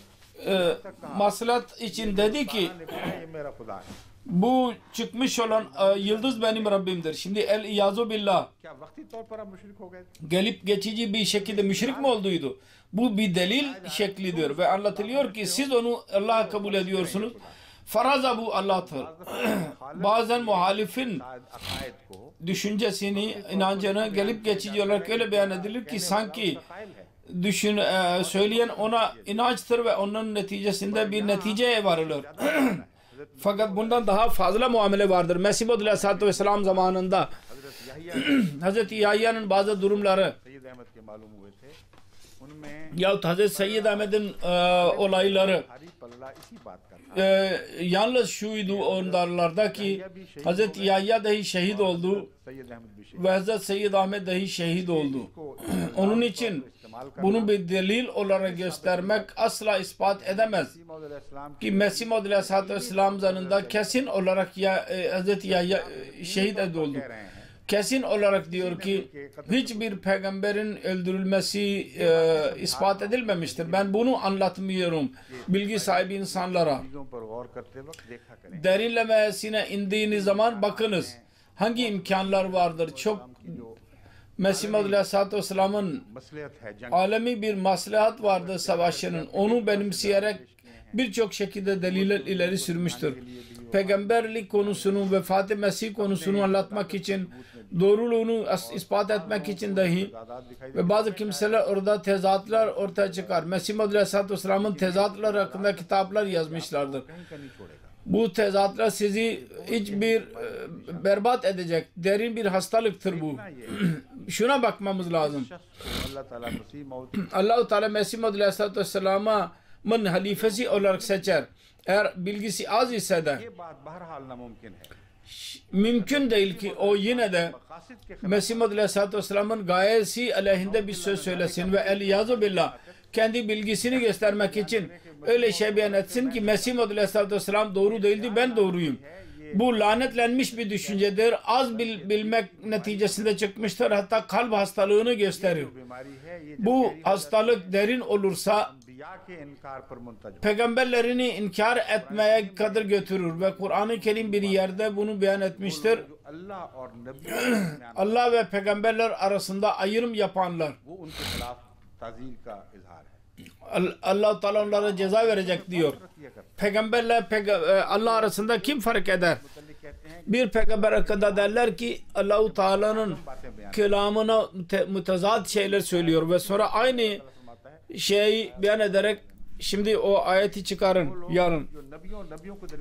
maslahat için dedi ki ने कहा ये मेरा खुदा है bu çıkmış olan yıldız benim Rabbimdir. Şimdi el-iyazu billah क्या वक्ती तौर पर आप मुशरिक हो गए थे? gelip geçici bir şekilde müşrik mi olduydu? Bu bir delil şeklidir ve anlatılıyor ki siz onu Allah'a kabul ediyorsunuz. Faraza bu Allah'tır. Bazen muhalifin अकायद को düşüncesini, inancını gelip geçici olarak öyle beyan edilir ki sanki söyleyen ona inançtır ve onun neticesinde bir neticeye varılır. Fakat bundan daha fazla muamele vardır. Mesih Maud Aleyhisselatü Vesselam zamanında Hz. Yahya'nın bazı durumları Syed अहमद के मालूम हुए थे उनमें yahut Hz. Seyyid Ahmet'in olayları भारी पल्ला इसी बात का था yalnız şuydu onlarlarda ki Hz. Yahya dahi şehit oldu Syed अहमद भी शहीद ve Hz. Seyyid Ahmet dahi şehit oldu. Onun için bunu bir delil olarak göstermek asla ispat edemez. मौद अलैहिस्सलाम Ki Mesih Maud Aleyhisselatü Vesselam zamanında kesin olarak Hz. Yahya şehit oldu. Kesin olarak diyor ki hiçbir peygamberin öldürülmesi ispat edilmemiştir. Ben bunu anlatmıyorum bilgi sahibi insanlara. चीजों पर गौर करते वक्त देखा करें Derinlemesine indiğiniz zaman bakınız hangi imkanlar vardır. Çok Mesih Maud Aleyhisselatü Vesselam'ın मसलियत है जंग alemi bir maslahat vardı savaşının. Onu benimseyerek birçok şekilde deliller ileri sürmüştür. Peygamberlik konusunu ve Fatih Mesih konusunu anlatmak için, doğruluğunu ispat etmek için dahi ve bazı kimseler orada tezatlar ortaya çıkar. Mesih Maud Aleyhisselatü Vesselam'ın tezatlar hakkında kitaplar yazmışlardır. कहीं का नहीं छोड़ेगा Bu tezatlar sizi hiçbir berbat edecek. Derin bir hastalıktır bu. Şuna bakmamız lazım. अल्लाह ताला मसीह मौद Allah-u Teala Mesih Maud Aleyhisselatü Vesselam'ın halifesi olarak seçer. Eğer bilgisi az ise de ये बात बहरहाल नामुमकिन है mümkün değil ki o yine de मकासद के Mesih Maud Aleyhisselatü Vesselam'ın gayesi aleyhinde bir söz söylesin ve el-iyazu billah kendi bilgisini göstermek için öyle şey beyan etsin ki Mesih Maud Aleyhisselatü Vesselam doğru değildi, ben doğruyum. Bu lanetlenmiş bir düşüncedir. Az bilmek neticesinde çıkmıştır. Hatta kalp hastalığını gösterir. बीमारी है ये Bu hastalık derin olursa अंबिया के इनकार पर मुंतज peygamberlerini inkar etmeye kadar götürür ve Kur'an-ı Kerim bir yerde bunu beyan etmiştir. अल्लाह और नबियों के दरमियान Allah ve peygamberler arasında ayrım yapanlar, वो उनके खिलाफ ताजील का इजहार है। Allah Teala onlara ceza verecek diyor. Peygamberle Allah arasında kim fark eder? Bir peygamber hakkında derler ki Allah-u Teala'nın kelamına mütezat şeyler söylüyor ve sonra aynı şeyi beyan ederek şimdi o ayeti çıkarın yarın.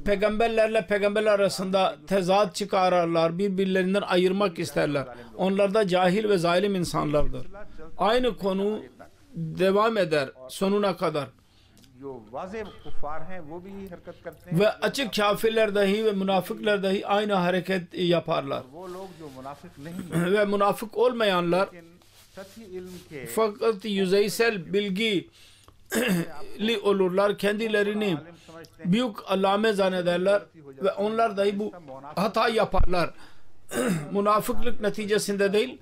Peygamberlerle peygamberler arasında tezat çıkarırlar, birbirlerinden ayırmak isterler. Onlar da cahil ve zalim insanlardır. Aynı konu devam eder sonuna kadar. Ve açık kafirler dahi ve münafıklar dahi aynı hareket yaparlar. Ve münafık olmayanlar fakat yüzeysel bilgili olurlar. Kendilerini büyük allame zannederler ve onlar dahi bu hata yaparlar. Münafıklık neticesinde değil,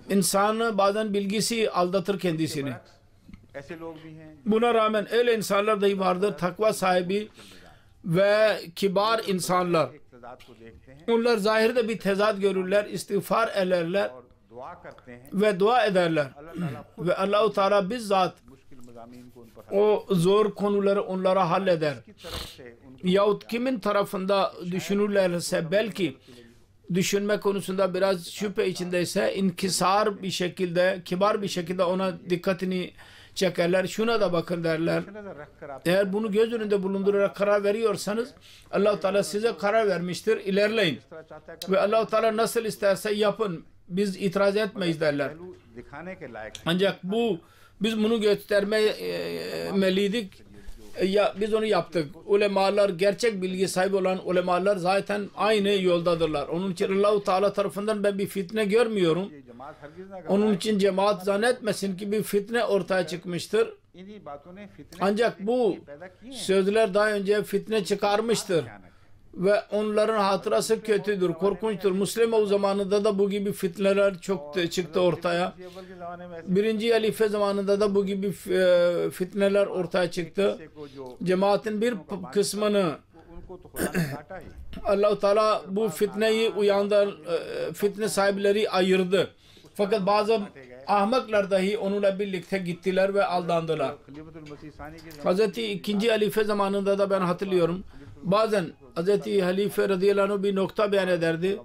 insanı bazen bilgisi aldatır kendisini. Buna rağmen öyle insanlar dahi vardır, takva sahibi ve kibar insanlar. Onlar zahirde bir tezat görürler, istiğfar ederler ve dua ederler. Ve Allah-u Teala bizzat o zor konuları onlara halleder. Yahut kimin tarafında düşünürlerse, belki düşünme konusunda biraz şüphe içindeyse, inkisar bir şekilde, kibar bir şekilde ona dikkatini çekerler. Şuna da bakın derler. Eğer bunu göz önünde bulundurarak karar veriyorsanız Allah-u Teala size karar vermiştir. İlerleyin. Ve Allah-u Teala nasıl isterse yapın. Biz itiraz etmeyiz derler. Ancak biz bunu göstermeliydik. Ya biz onu yaptık. Ulemalar, gerçek bilgi sahibi olan ulemalar zaten aynı yoldadırlar. Onun için Allah-u Teala tarafından ben bir fitne görmüyorum. Onun için cemaat zannetmesin ki bir fitne ortaya çıkmıştır. Ancak bu sözler daha önce fitne çıkarmıştır. Ve onların hatırası kötüdür, korkunçtur. Müslüman zamanında da bu gibi fitneler çok çıktı ortaya. Birinci halife zamanında da bu gibi fitneler ortaya çıktı. Cemaatin bir kısmını Allah-u Teala bu fitneyi fitne sahipleri ayırdı. Fakat bazı ahmaklar dahi onunla birlikte gittiler ve aldandılar. Hazreti 2. halife zamanında da ben hatırlıyorum. Bazen Hazreti Halife radıyallahu anh bir nokta beyan ederdi.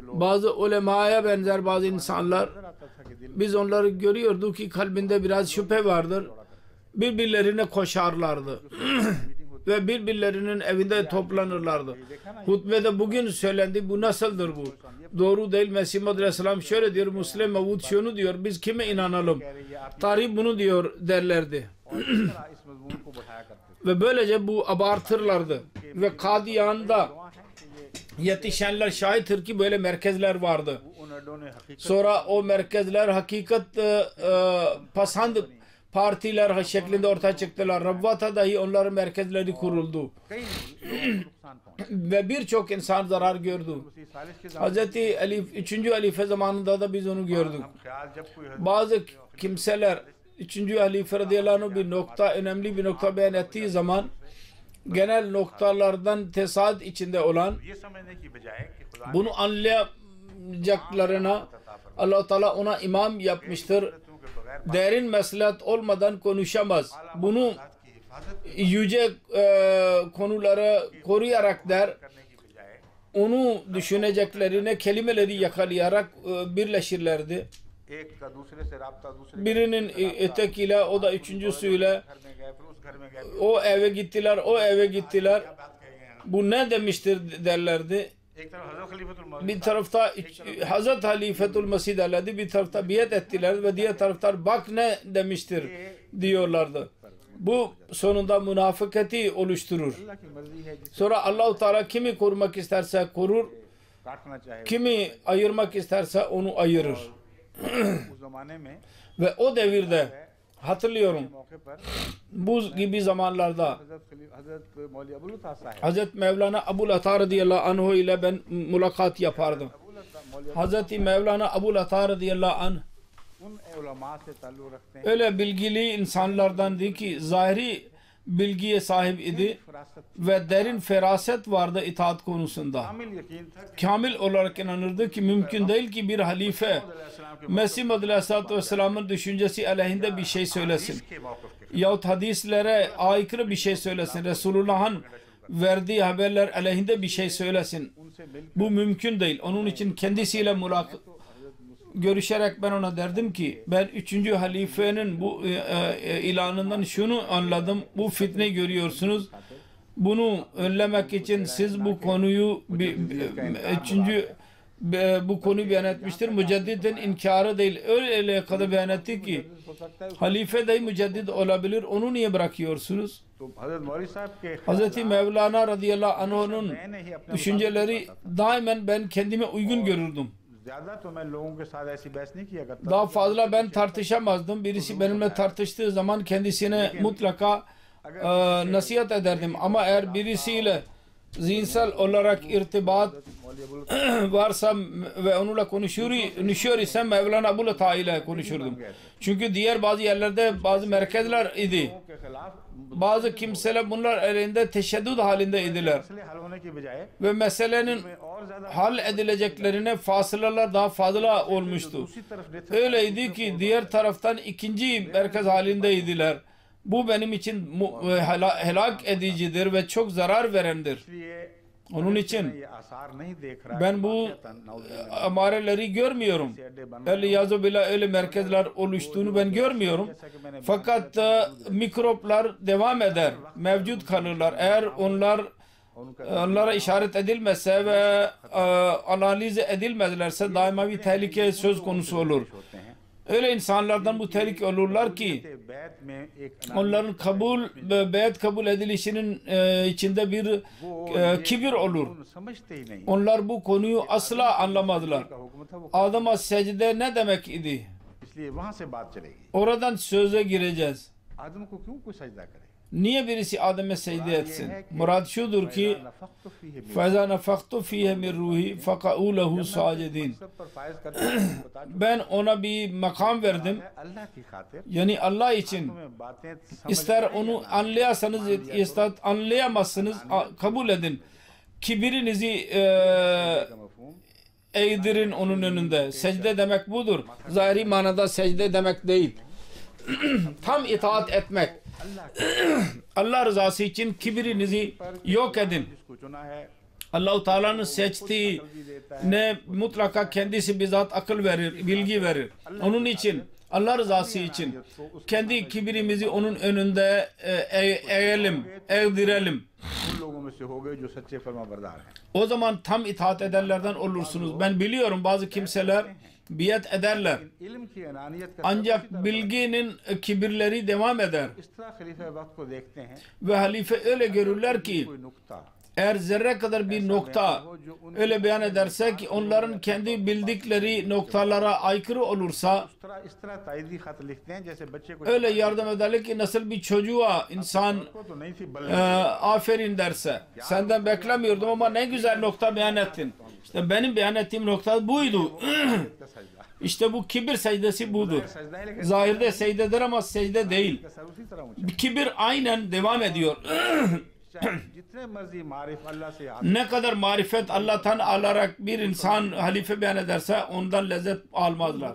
Bazı ulemaya benzer bazı insanlar, biz onları görüyorduk ki kalbinde biraz şüphe vardır. Birbirlerine koşarlardı. Ve birbirlerinin evinde toplanırlardı. Hutbede bugün söylendi, bu nasıldır bu? Doğru değil. Mesih Muhammed Aleyhisselam şöyle diyor, Müslim Mevud şunu diyor, biz kime inanalım? Tarih bunu diyor derlerdi. Ve böylece bu abartırlardı. Ve Kadiyan'da yetişenler şahittir ki böyle merkezler vardı. Sonra o merkezler hakikat pasand partiler şeklinde ortaya çıktılar. Rabvata dahi onların merkezleri kuruldu. Ve birçok insan zarar gördü. Hazreti Ali 3. halife zamanında da biz onu gördük. Bazı kimseler 3. halife radıyallahu anh bir nokta, önemli bir nokta beyan ettiği zaman genel noktalardan tesadüf içinde olan, bunu anlayacaklarına Allah-u Teala ona imam yapmıştır. Derin meslahat olmadan konuşamaz. Bunu yüce konuları koruyarak der, onu düşüneceklerine kelimeleri yakalayarak birleşirlerdi. Birinin ötekiyle, o da üçüncüsüyle o eve gittiler, o eve gittiler. Bu ne demiştir derlerdi. Bir tarafta Hazreti Halifetul Mesih derlerdi, bir tarafta biat ettiler ve diğer taraftar bak ne demiştir diyorlardı. Bu sonunda münafıkati oluşturur. Sonra Allah-u Teala kimi korumak isterse korur, kimi ayırmak isterse onu ayırır. Ve o devirde hatırlıyorum, bu gibi zamanlarda Hazreti Mevlana Abul Ata radıyallahu anh ile ben mülakat yapardım. Hazreti Mevlana Abul Ata radıyallahu anh öyle bilgili insanlardandı ki zahiri bilgiye sahip idi ve derin feraset vardı itaat konusunda. Kamil olarak inanırdı ki mümkün değil ki bir halife Mesih Aleyhisselatü Vesselam'ın düşüncesi aleyhinde bir şey söylesin yahut hadislere aykırı bir şey söylesin, Resulullah'ın verdiği haberler aleyhinde bir şey söylesin. Bu mümkün değil. Onun için kendisiyle görüşerek ben ona derdim ki ben 3. halifenin bu ilanından şunu anladım. Bu fitneyi görüyorsunuz. Bunu önlemek için siz bu konuyu bu konuyu beyan etmiştir. Müceddidin inkarı değil. Öyle kadar beyan etti ki halife de müceddid olabilir. Onu niye bırakıyorsunuz? Hazreti Mevlana radıyallahu anh'ın düşünceleri daimen ben kendime uygun görürdüm. Daha fazla ben tartışamazdım. Birisi benimle tartıştığı zaman kendisine mutlaka nasihat ederdim. Ama eğer birisiyle zihinsel olarak irtibat varsa ve onunla konuşuyor isem Mevlana Abul Ata ile konuşurdum. Çünkü diğer bazı yerlerde bazı merkezler idi. Bazı kimseler bunlar elinde teşeddüt halinde idiler. Ve meselenin hal edileceklerine fasılalar daha fazla olmuştu. Öyleydi ki diğer taraftan ikinci merkez halindeydiler. Bu benim için helak edicidir ve çok zarar verendir. Onun için ben bu amareleri görmüyorum. Eliyazu billah öyle merkezler oluştuğunu ben görmüyorum. Fakat mikroplar devam eder, mevcut kalırlar. Eğer onlara işaret edilmezse ve analiz edilmezlerse daima bir tehlike söz konusu olur. Öyle insanlardan bu tehlike olurlar ki onların beyat kabul edilişinin içinde bir kibir olur. Onlar bu konuyu asla anlamadılar. Adem'e secde ne demek idi? Oradan söze gireceğiz. Niye birisi Adem'e secde etsin? Murad şudur ki فَاِذَا نَفَخْتُ ف۪يهَ مِنْ رُوحِ فَقَعُوا لَهُ سَاجِدِينَ Ben ona bir makam verdim. Yani Allah için. İster onu anlayasanız, ister anlayamazsınız, kabul edin. Kibirinizi eğdirin onun önünde. Secde demek budur. Zahiri manada secde demek değil. Tam itaat etmek. Allah rızası için kibirinizi yok edin. Allah-u Teala'nın seçtiği ne mutlaka kendisi bizzat akıl verir, bilgi verir. Onun için Allah rızası için kendi kibirimizi onun önünde eğdirelim. O zaman tam itaat edenlerden olursunuz. Ben biliyorum bazı kimseler biat ederler. Ancak bilginin kibirleri devam eder. Ve halife öyle görürler ki eğer zerre kadar bir nokta öyle beyan ederse ki onların kendi bildikleri noktalara aykırı olursa öyle yardım ederler ki nasıl bir çocuğa insan aferin derse senden beklemiyordum ama ne güzel nokta beyan ettin. İşte benim beyan ettiğim nokta buydu. İşte bu kibir secdesi budur. Zahirde secdedir ama secde değil. Kibir aynen devam ediyor. Ne kadar marifet Allah'tan alarak bir insan halife beyan ederse ondan lezzet almazlar.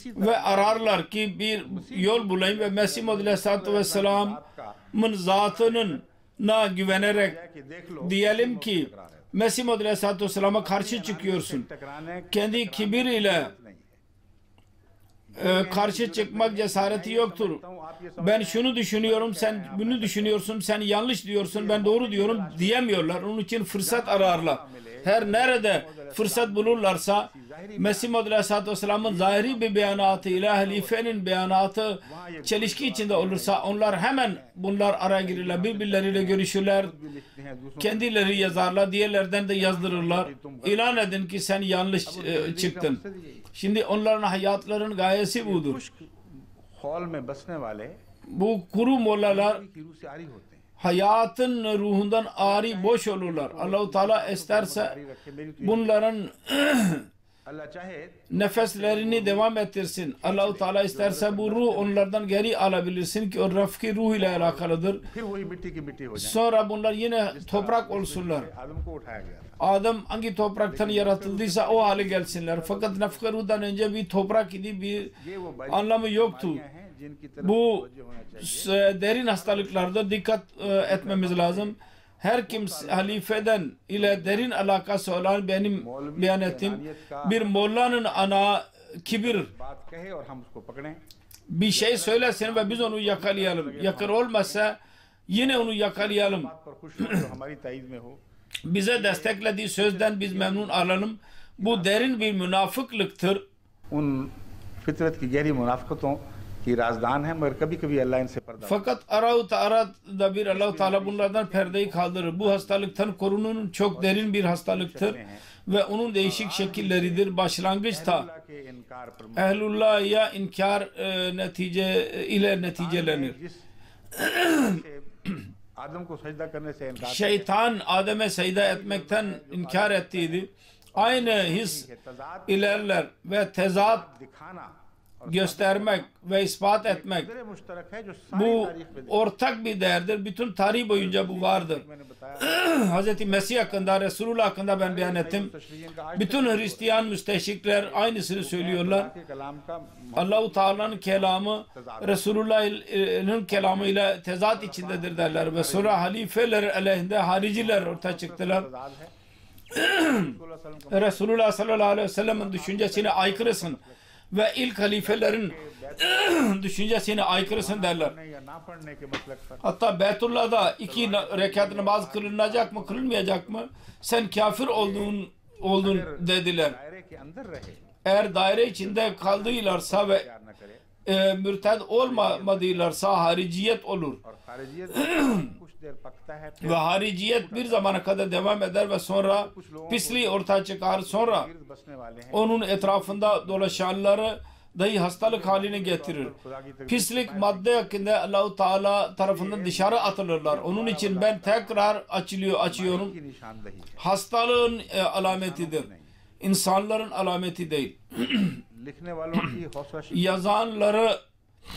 Ve ararlar ki bir yol bulayım ve Mesih Aleyhisselatü Vesselam'ın zatının güvenerek diyelim ki Mesih Aleyhisselatü Vesselam'a karşı çıkıyorsun. Kendi kibiriyle karşı çıkmak cesareti yoktur. Ben şunu düşünüyorum, sen bunu düşünüyorsun, sen yanlış diyorsun, ben doğru diyorum diyemiyorlar. Onun için fırsat ararlar. Her nerede fırsat bulurlarsa Mesih Aleyhisselatü Vesselam'ın zahiri bir beyanatı ile halifenin beyanatı çelişki içinde olursa onlar hemen bunlar araya girirler. Birbirleriyle görüşürler. Kendileri yazarlar. Diğerlerden de yazdırırlar. İlan edin ki sen yanlış çıktın. Şimdi onların hayatlarının gayesi budur. Bu kuru mollalar hayatın ruhundan ari boş olurlar. Allah-u Teala isterse bunların अल्लाह चाहे nefeslerini devam ettirsin. Allah-u Teala isterse bu ruh onlardan geri alabilirsin ki o rafki ruh ile alakalıdır. फिर वही मिट्टी की मिट्टी हो जाए. Sonra bunlar yine toprak olsunlar. आदम को उठाया गया था. Adam hangi topraktan yaratıldıysa o hale gelsinler. Fakat nefka ruhdan önce bir toprak idi, bir ये वो बड़ी anlamı yoktu. बीमारियां हैं जिनकी तरफ Bu तवज्जो होना चाहिए. derin hastalıklarda dikkat etmemiz lazım. Her kim halifeden ile derin alakası olan benim beyan ettiğim bir mollanın ana kibir बात कहे और हम उसको पकड़ें. bir şey söylesin ve biz onu yakalayalım. Yakın olmazsa yine onu yakalayalım. बात पर खुश हो जो हमारी ताईद में हो. Bize desteklediği sözden biz memnun alalım. Bu derin bir münafıklıktır. उन फितरत की गहरी मुनाफिकतों की राजदान है मगर कभी कभी अल्लाह इनसे पर्दा. Fakat arada bir Allah-u Teala bunlardan perdeyi kaldırır. Bu hastalıktan korunun çok derin bir hastalıktır ve onun değişik şekilleridir. Başlangıçta अल्लाह के इनकार पर ehlullah ya inkar ile neticelenir. जिस आदम को सजदा करने से इनकार Şeytan Adem'e secde etmekten inkar ettiydi. Aynı his तजाद ilerler ve tezat दिखाना göstermek ve ispat etmek कदर मुश्तरक है जो सारी bu तारीख में ortak bir değerdir. Bütün tarih boyunca bu vardır. मैंने बताया. Hz. Mesih hakkında, Resulullah hakkında ben beyan ettim. तशरीह का आज Bütün Hristiyan müsteşrikler aynısını söylüyorlar. के कलाम का Allah-u Teala'nın kelamı Resulullah'ın kelamıyla tezat içindedir derler ve sonra halifeler aleyhinde hariciler ortaya çıktılar. तजाद है. Resulullah sallallahu aleyhi ve sellem'in düşüncesine aykırısın ve ilk halifelerin düşüncesine aykırısın derler. पढ़ने या ना पढ़ने के मतलब पर Hatta Beytullah'da 2 rekat namaz kılınacak mı kılınmayacak mı sen kafir oldun dediler. दायरे के अंदर रहे Eğer daire içinde kaldıylarsa ve प्यार न करे mürted olmadılarsa hariciyet olur. और खारिजियत कुछ देर पकता है फिर Ve hariciyet bir zamana kadar devam eder ve sonra pisliği ortaya çıkar. Sonra गिर्द बसने वाले हैं. onun etrafında dolaşanları dahi hastalık haline getirir. खुदा की तरफ Pislik madde hakkında Allah-u Teala tarafından dışarı atılırlar. Onun için ben tekrar açıyorum. की निशानदही है. Hastalığın alametidir. İnsanların alameti değil. लिखने वालों की हौसला शिकस्त Yazanları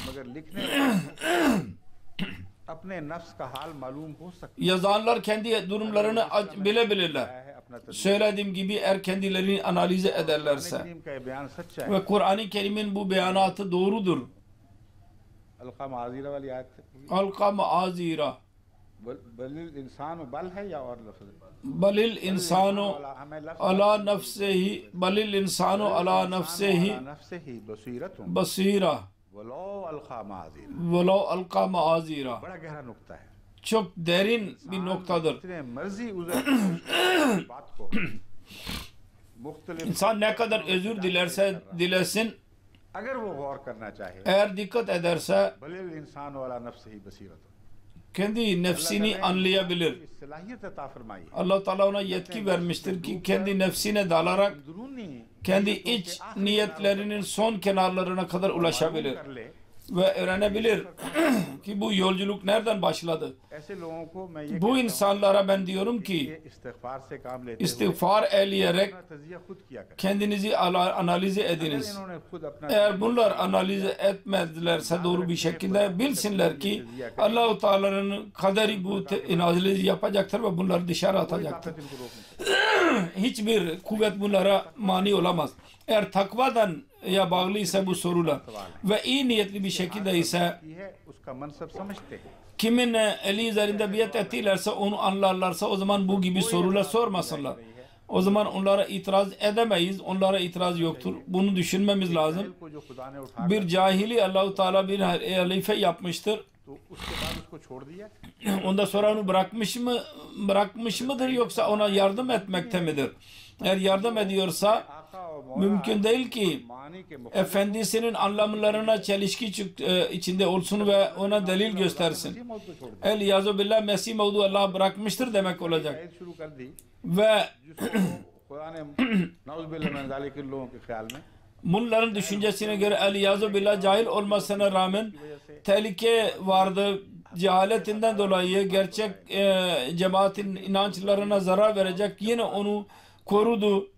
मगर लिखने वालों को अपने नफ्स का हाल मालूम हो सकता yazanlar kendi durumlarını bilebilirler. है. अपना तजर्बा Söylediğim gibi eğer kendilerini analize ederlerse करीम का ये बयान सच्चा है. ve Kur'an-ı Kerim'in bu beyanatı doğrudur. अलकाम आजीरा वाली आयत Alkam azira बलिल इंसान बल है या और लफ्ज balil insanu हमें लफ्ज ala nefsehi balil insanu ala nefsehi नफ्स ही बसीरत basira वलो अलकाम आजीरा. velo alkam azira. बड़ा गहरा नुक्ता है. Çok derin bir noktadır. जितने मर्जी उजर बात को मुख्तलिफ İnsan ne kadar özür dilerse dilesin, अगर वो गौर करना चाहे eğer dikkat ederse बलिल इंसान वाला नफ्स ही बसीरत kendi nefsini anlayabilir. सलाहियत अता फरमाई है. Allah Teala ona yetki vermiştir ki kendi nefsine dalarak अंदरूनी kendi iç niyetlerinin son kenarlarına kadar ulaşabilir कर ले. ve öğrenebilir ki bu yolculuk nereden başladı. ऐसे लोगों को मैं ये Bu insanlara ben diyorum ki कि इस्तिगफार से काम लेते हुए istiğfar eyleyerek अपना तजिया खुद किया करें. kendinizi analize अगर ediniz. इन्होंने खुद अपना Eğer bunlar analize etmedilerse doğru bir şekilde bilsinler ki Allah-u Teala'nın kaderi bu analizi yapacaktır ve bunları dışarı atacaktır. ताकत इनको रोकनी चाहिए. Hiçbir kuvvet bunlara mani olamaz. Eğer takvadan ya bağlıysa bu sorular ve iyi niyetli bir şekilde ise की है उसका मनसब समझते हैं. kimin eli üzerinde biat ettilerse onu anlarlarsa o zaman bu gibi sorular sormasınlar. O zaman onlara itiraz edemeyiz. Onlara itiraz yoktur. Bunu düşünmemiz lazım. को जो खुदा ने उठा Bir cahili Allah-u Teala bir halife yapmıştır. तो उसके बाद उसको छोड़ दिया. Ondan sonra onu bırakmış mıdır yoksa ona yardım etmekte midir? Eğer yardım ediyorsa आका और मौला mümkün değil ki मानी के मुख efendisinin anlamlarına çelişki içinde olsun ve ona delil göstersin. मौत को छोड़ दिया. El yazu billah Mesih Mevdu Allah bırakmıştır demek olacak. कैद शुरू कर दी Ve जिसको खुदा ने नाउज़ुबिल्लाह मिन ज़ालिक के लोगों के ख्याल में bunların düşüncesine göre el yazu billah cahil olmasına rağmen tehlike vardı. Cehaletinden dolayı gerçek cemaatin inançlarına zarar verecek. Yine onu korudu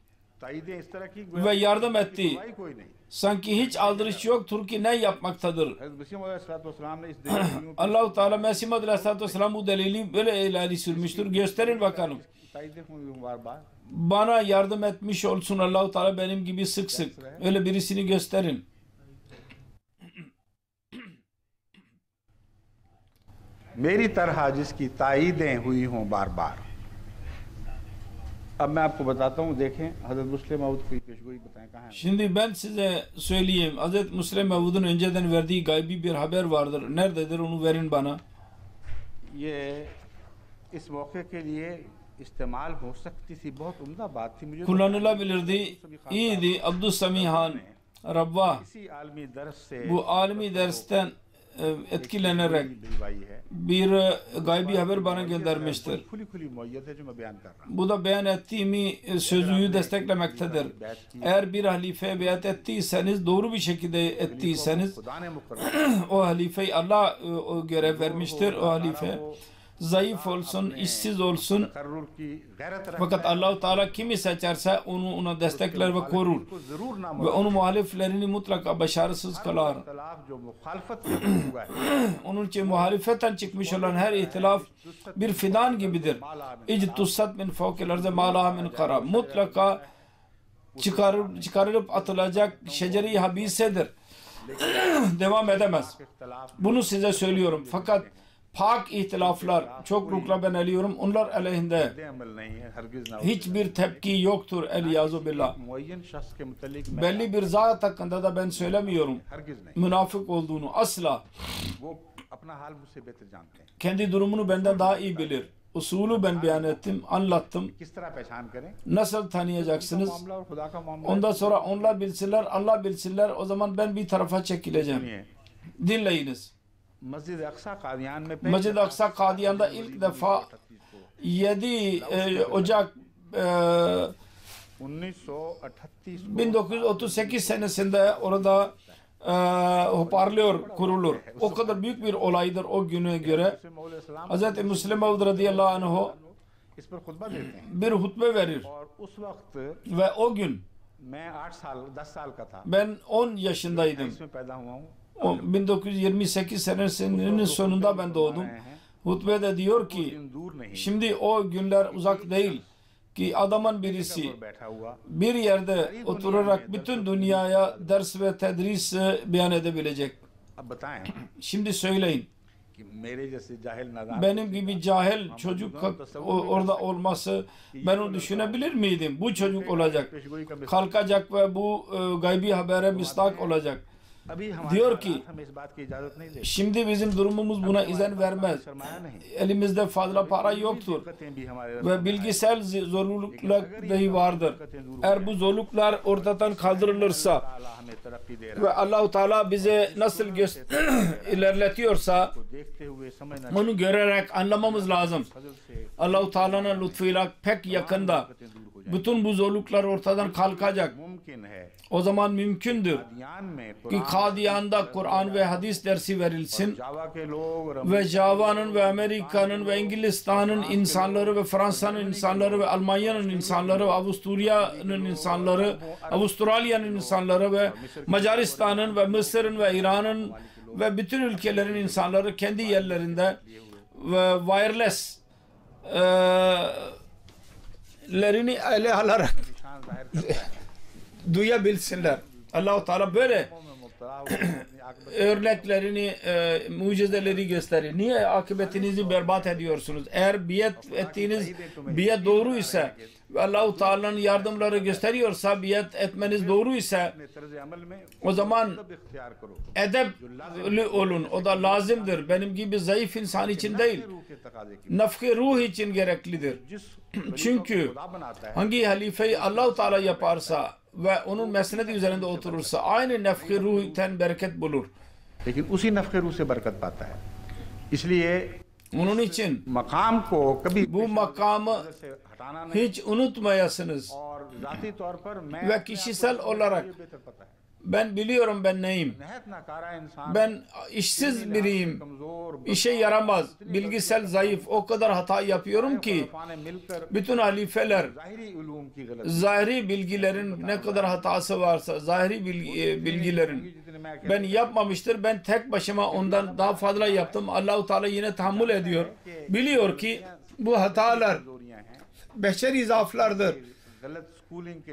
ताईदें इस तरह की ve yardım etti. गवाही कोई नहीं। Sanki hiç aldırış yoktur ki ne yapmaktadır. हज़रत मसीह मौद अलैहिस्सलाम ने इस दलील Allah-u Teala Mesih Muhammed Aleyhisselatü Vesselam bu delili böyle ileri sürmüştür. Gösterin bakalım. ताईदें हुई हूँ बार-बार। Bana yardım etmiş olsun Allah-u Teala benim gibi sık sık. Öyle birisini gösterin. मेरी तरह जिसकी ताईदें हुई हों बार-बार। अब मैं आपको बताता हूँ, देखें हज़रत मुस्लिम मऊद की पेशगोई बताएं कहाँ है। Şimdi ben size söyleyeyim. Hazreti Müslim Mevud'un önceden verdiği gaybi bir haber vardır. Nerededir onu verin bana. ये इस मौके के लिए इस्तेमाल हो सकती थी, बहुत उम्दा बात थी। मुझे Kullanılabilirdi. İyiydi. Abdüssami Han Rabbah इसी आलमी दर्स से bu alemi dersten etkilenerek भिजवाई है। bir gaybi haber bana göndermiştir. खुली खुली मौयत है जो मैं बयान कर रहा हूँ। Bu da beyan ettiğimi sözüyü desteklemektedir. Eğer bir halifeye biat ettiyseniz, doğru bir şekilde ettiyseniz, खुदा ने मुकर्रर o halifeyi Allah o görev vermiştir. O halife zayıf olsun, işsiz olsun. तकर्रुर की गैरत रखता Fakat Allah-u Teala kimi seçerse onu ona destekler ve korur. को जरूर ना Ve onun muhaliflerini mutlaka başarısız kılar. इख्तिलाफ जो मुखालफत से हुआ है, Onun için muhalefetten çıkmış olan her ihtilaf bir fidan gibidir. İctussat min fawqil ardı ma laha min karar. Mutlaka çıkarılıp atılacak şeceri habisedir. Devam edemez. इख्तिलाफ Bunu size söylüyorum. Fakat pak ihtilaflar, çok rukla ben eliyorum, onlar aleyhinde अमल नहीं है, हरगिज ना। hiçbir tepki yoktur. El-Yazu billah. मुअय्यन शख्स के मुतल्लिक मैं Belli bir zat hakkında da ben söylemiyorum हरगिज नहीं। münafık olduğunu. Asla. वो अपना हाल मुझसे बेहतर जानते हैं। Kendi durumunu benden daha iyi bilir. Usulü ben beyan ettim, anlattım. किस तरह पहचान करें? Nasıl tanıyacaksınız? मामला और खुदा का मामला। Ondan sonra onlar bilsinler, Allah bilsinler. O zaman ben bir tarafa çekileceğim. सुनिए, Dinleyiniz. मस्जिद अक्सा कादियान में Mescid-i Aksa Kadiyan'da ilk defa 7 Ocak 1938 senesinde orada hoparlör kurulur. O kadar büyük bir olaydır o güne göre. Hz. Müslim Mevud radıyallahu anh इस पर खुतबा देते हैं bir hutbe verir. और उस वक्त Ve o gün मैं 10 साल का था। ben 10 yaşındaydım. इसमें पैदा हुआ हूँ। 1928 senesinin sonunda ben doğdum. Hutbede diyor ki दिन दूर नहीं şimdi o günler uzak değil ki adamın birisi बैठा हुआ bir yerde oturarak bütün dünyaya ders ve tedris beyan edebilecek. अब बताएं Şimdi söyleyin. कि मेरे जैसे जाहिल नादान Benim gibi cahil çocuk orada olması ben onu düşünebilir miydim? Bu çocuk olacak. पेशगोई का Kalkacak ve bu gaybi habere mistak olacak. अभी हमारे diyor हालात ki हमें इस बात की इजाजत नहीं देते। şimdi bizim durumumuz buna izin vermez. सरमाया नहीं। Elimizde fazla para yoktur. दिक्कतें भी हमारे Ve bilgisel zorluklar dahi vardır. Eğer bu zorluklar ortadan kaldırılırsa अल्लाह हमें तरक्की दे रहा ve Allah-u Teala bize nasıl ilerletiyorsa है। देखते हुए समझना onu görerek anlamamız lazım. फजल से Allah-u Teala'nın lütfuyla pek yakında दिक्कतें दूर हो जाए। bütün bu zorluklar ortadan kalkacak. मुमकिन है O zaman mümkündür कादियान में ki Kadiyan'da Kur'an ve hadis dersi verilsin जावा के लोग और ve Java'nın ve Amerika'nın ve İngilistan'ın insanları ve Fransa'nın insanları ve Almanya'nın insanları ve Avusturya'nın insanları, Avustralya'nın insanları ve Macaristan'ın ve Mısır'ın ve İran'ın ve bütün ülkelerin insanları kendi yerlerinde ve wireless lerini ele alarak निशान जाहिर करता है। duyabilsinler. Allah-u Teala böyle में मुब्तला होकर अपनी आकबत örneklerini, mucizeleri gösterir. Niye akıbetinizi berbat ediyorsunuz? Eğer biat ettiğiniz biat doğru ise ve Allah-u Teala'nın yardımları gösteriyorsa, biat etmeniz doğru ise अपने तर्ज अमल में o zaman सब इख्तियार करो। edepli olun. O da lazımdır. Benim gibi zayıf insan için değil. रूह के तकाजे की Nafki ruh için gereklidir. जिस Çünkü खुदा बनाता है hangi halifeyi Allah-u Teala yaparsa ve onun mesnedi üzerinde oturursa aynı nefhi ruhten bereket bulur. लेकिन उसी नफ़े रूह से बरकत पाता है। इसलिए Onun için मकाम को कभी bu makamı से हटाना नहीं hiç unutmayasınız और जाती तौर पर मैं ve kişisel olarak बेहतर पता है। Ben biliyorum ben neyim. Ben işsiz biriyim. İşe yaramaz. Bilgisel zayıf. O kadar hata yapıyorum ki bütün halifeler zahiri bilgilerin ne kadar hatası varsa zahiri bilgilerin ben yapmamıştır. Ben tek başıma ondan daha fazla yaptım. Allah-u Teala yine tahammül ediyor. Biliyor ki bu hatalar beşeri zaaflardır.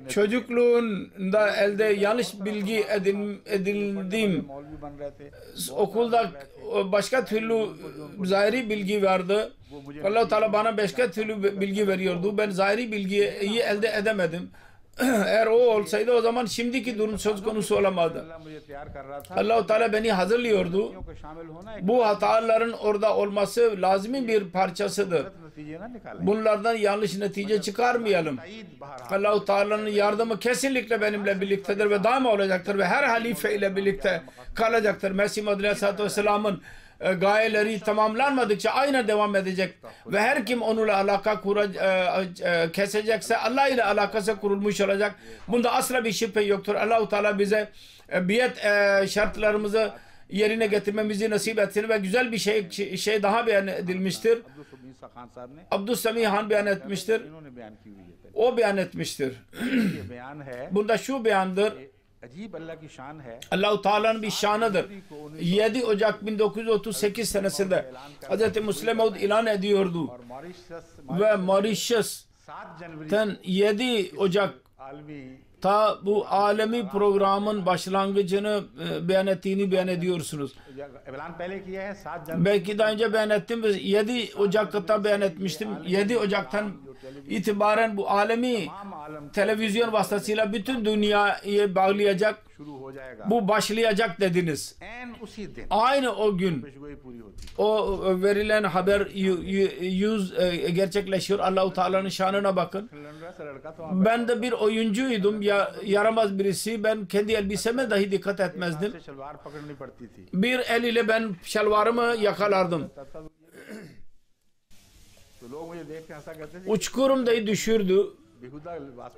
Çocukluğunda elde yanlış bilgi edindim. Okulda başka türlü zahiri bilgi vardı. Allah-u Teala bana başka türlü bilgi veriyordu. Ben zahiri bilgiyi elde edemedim. Eğer o olsaydı o zaman şimdiki durum söz konusu olamazdı. Allah-u Teala beni hazırlıyor,du bu hataların orada olması lazım bir parçasıdır. Bunlardan yanlış netice çıkarmayalım. Allah-u Teala'nın yardımı kesinlikle benimle birliktedir ve daima olacaktır ve her halife ile birlikte kalacaktır. Mesih Muhammed Aleyhisselatü Vesselam'ın gayeleri tamamlanmadıkça aynen devam edecek ve her kim onunla alaka kesecekse Allah ile alakası kurulmuş olacak. Bunda asla bir şüphe yoktur. Allah-u Teala bize biat şartlarımızı yerine getirmemizi nasip etsin ve güzel bir şey daha beyan edilmiştir. Abdüssamih Han beyan etmiştir. O beyan etmiştir. Bunda şu beyandır. Allah-u Teala'nın bir şanıdır. 7 Ocak 1938 senesinde Hz. Musleh Maud ilan ediyordu ve Mauritius'tan 7 Ocak ta bu alemi programın başlangıcını beyan ettiğini beyan ediyorsunuz. Belki daha önce beyan ettim. 7 Ocak'ta beyan etmiştim. 7 Ocak'tan itibaren bu alemi televizyon vasıtasıyla bütün dünyayı bağlayacak. Bu başlayacak dediniz. Aynı o gün o verilen haber gerçekleşiyor. Allah-u Teala'nın şanına bakın. Ben de bir oyuncuydum. Yaramaz birisi. Ben kendi elbiseme dahi dikkat etmezdim. Bir el ile ben şalvarımı yakalardım. Uçkurum dahi düşürdü.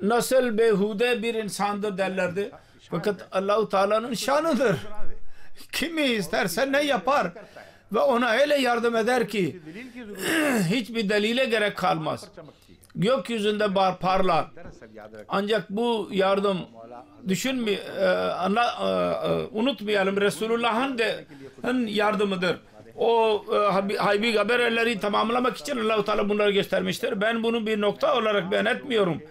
Nasıl behude bir insandır derlerdi. Fakat Allah-u Teala'nın şanıdır. Kimi isterse ne yapar ve ona öyle yardım eder ki hiçbir delile gerek kalmaz. Gökyüzünde parlar. Ancak bu yardım unutmayalım, Resulullah'ın yardımıdır. O haybi haberleri tamamlamak için Allah-u Teala bunları göstermiştir. Ben bunu bir nokta olarak beyan etmiyorum.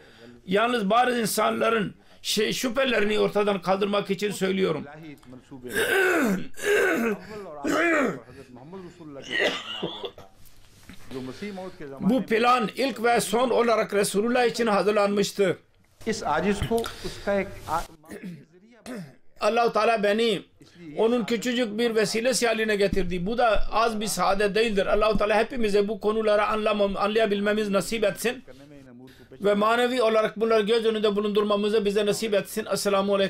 Yalnız bazı insanların şüphelerini ortadan kaldırmak için söylüyorum. Bu plan ilk ve son olarak Resulullah için hazırlanmıştı. Allah-u Teala beni onun küçücük bir vesilesi haline getirdi. Bu da az bir saadet değildir. Allah-u Teala hepimize bu konuları anlayabilmemiz nasip etsin ve manevi olarak bunları göz önünde bulundurmamızı bize nasip etsin. Esselamu Aleyküm.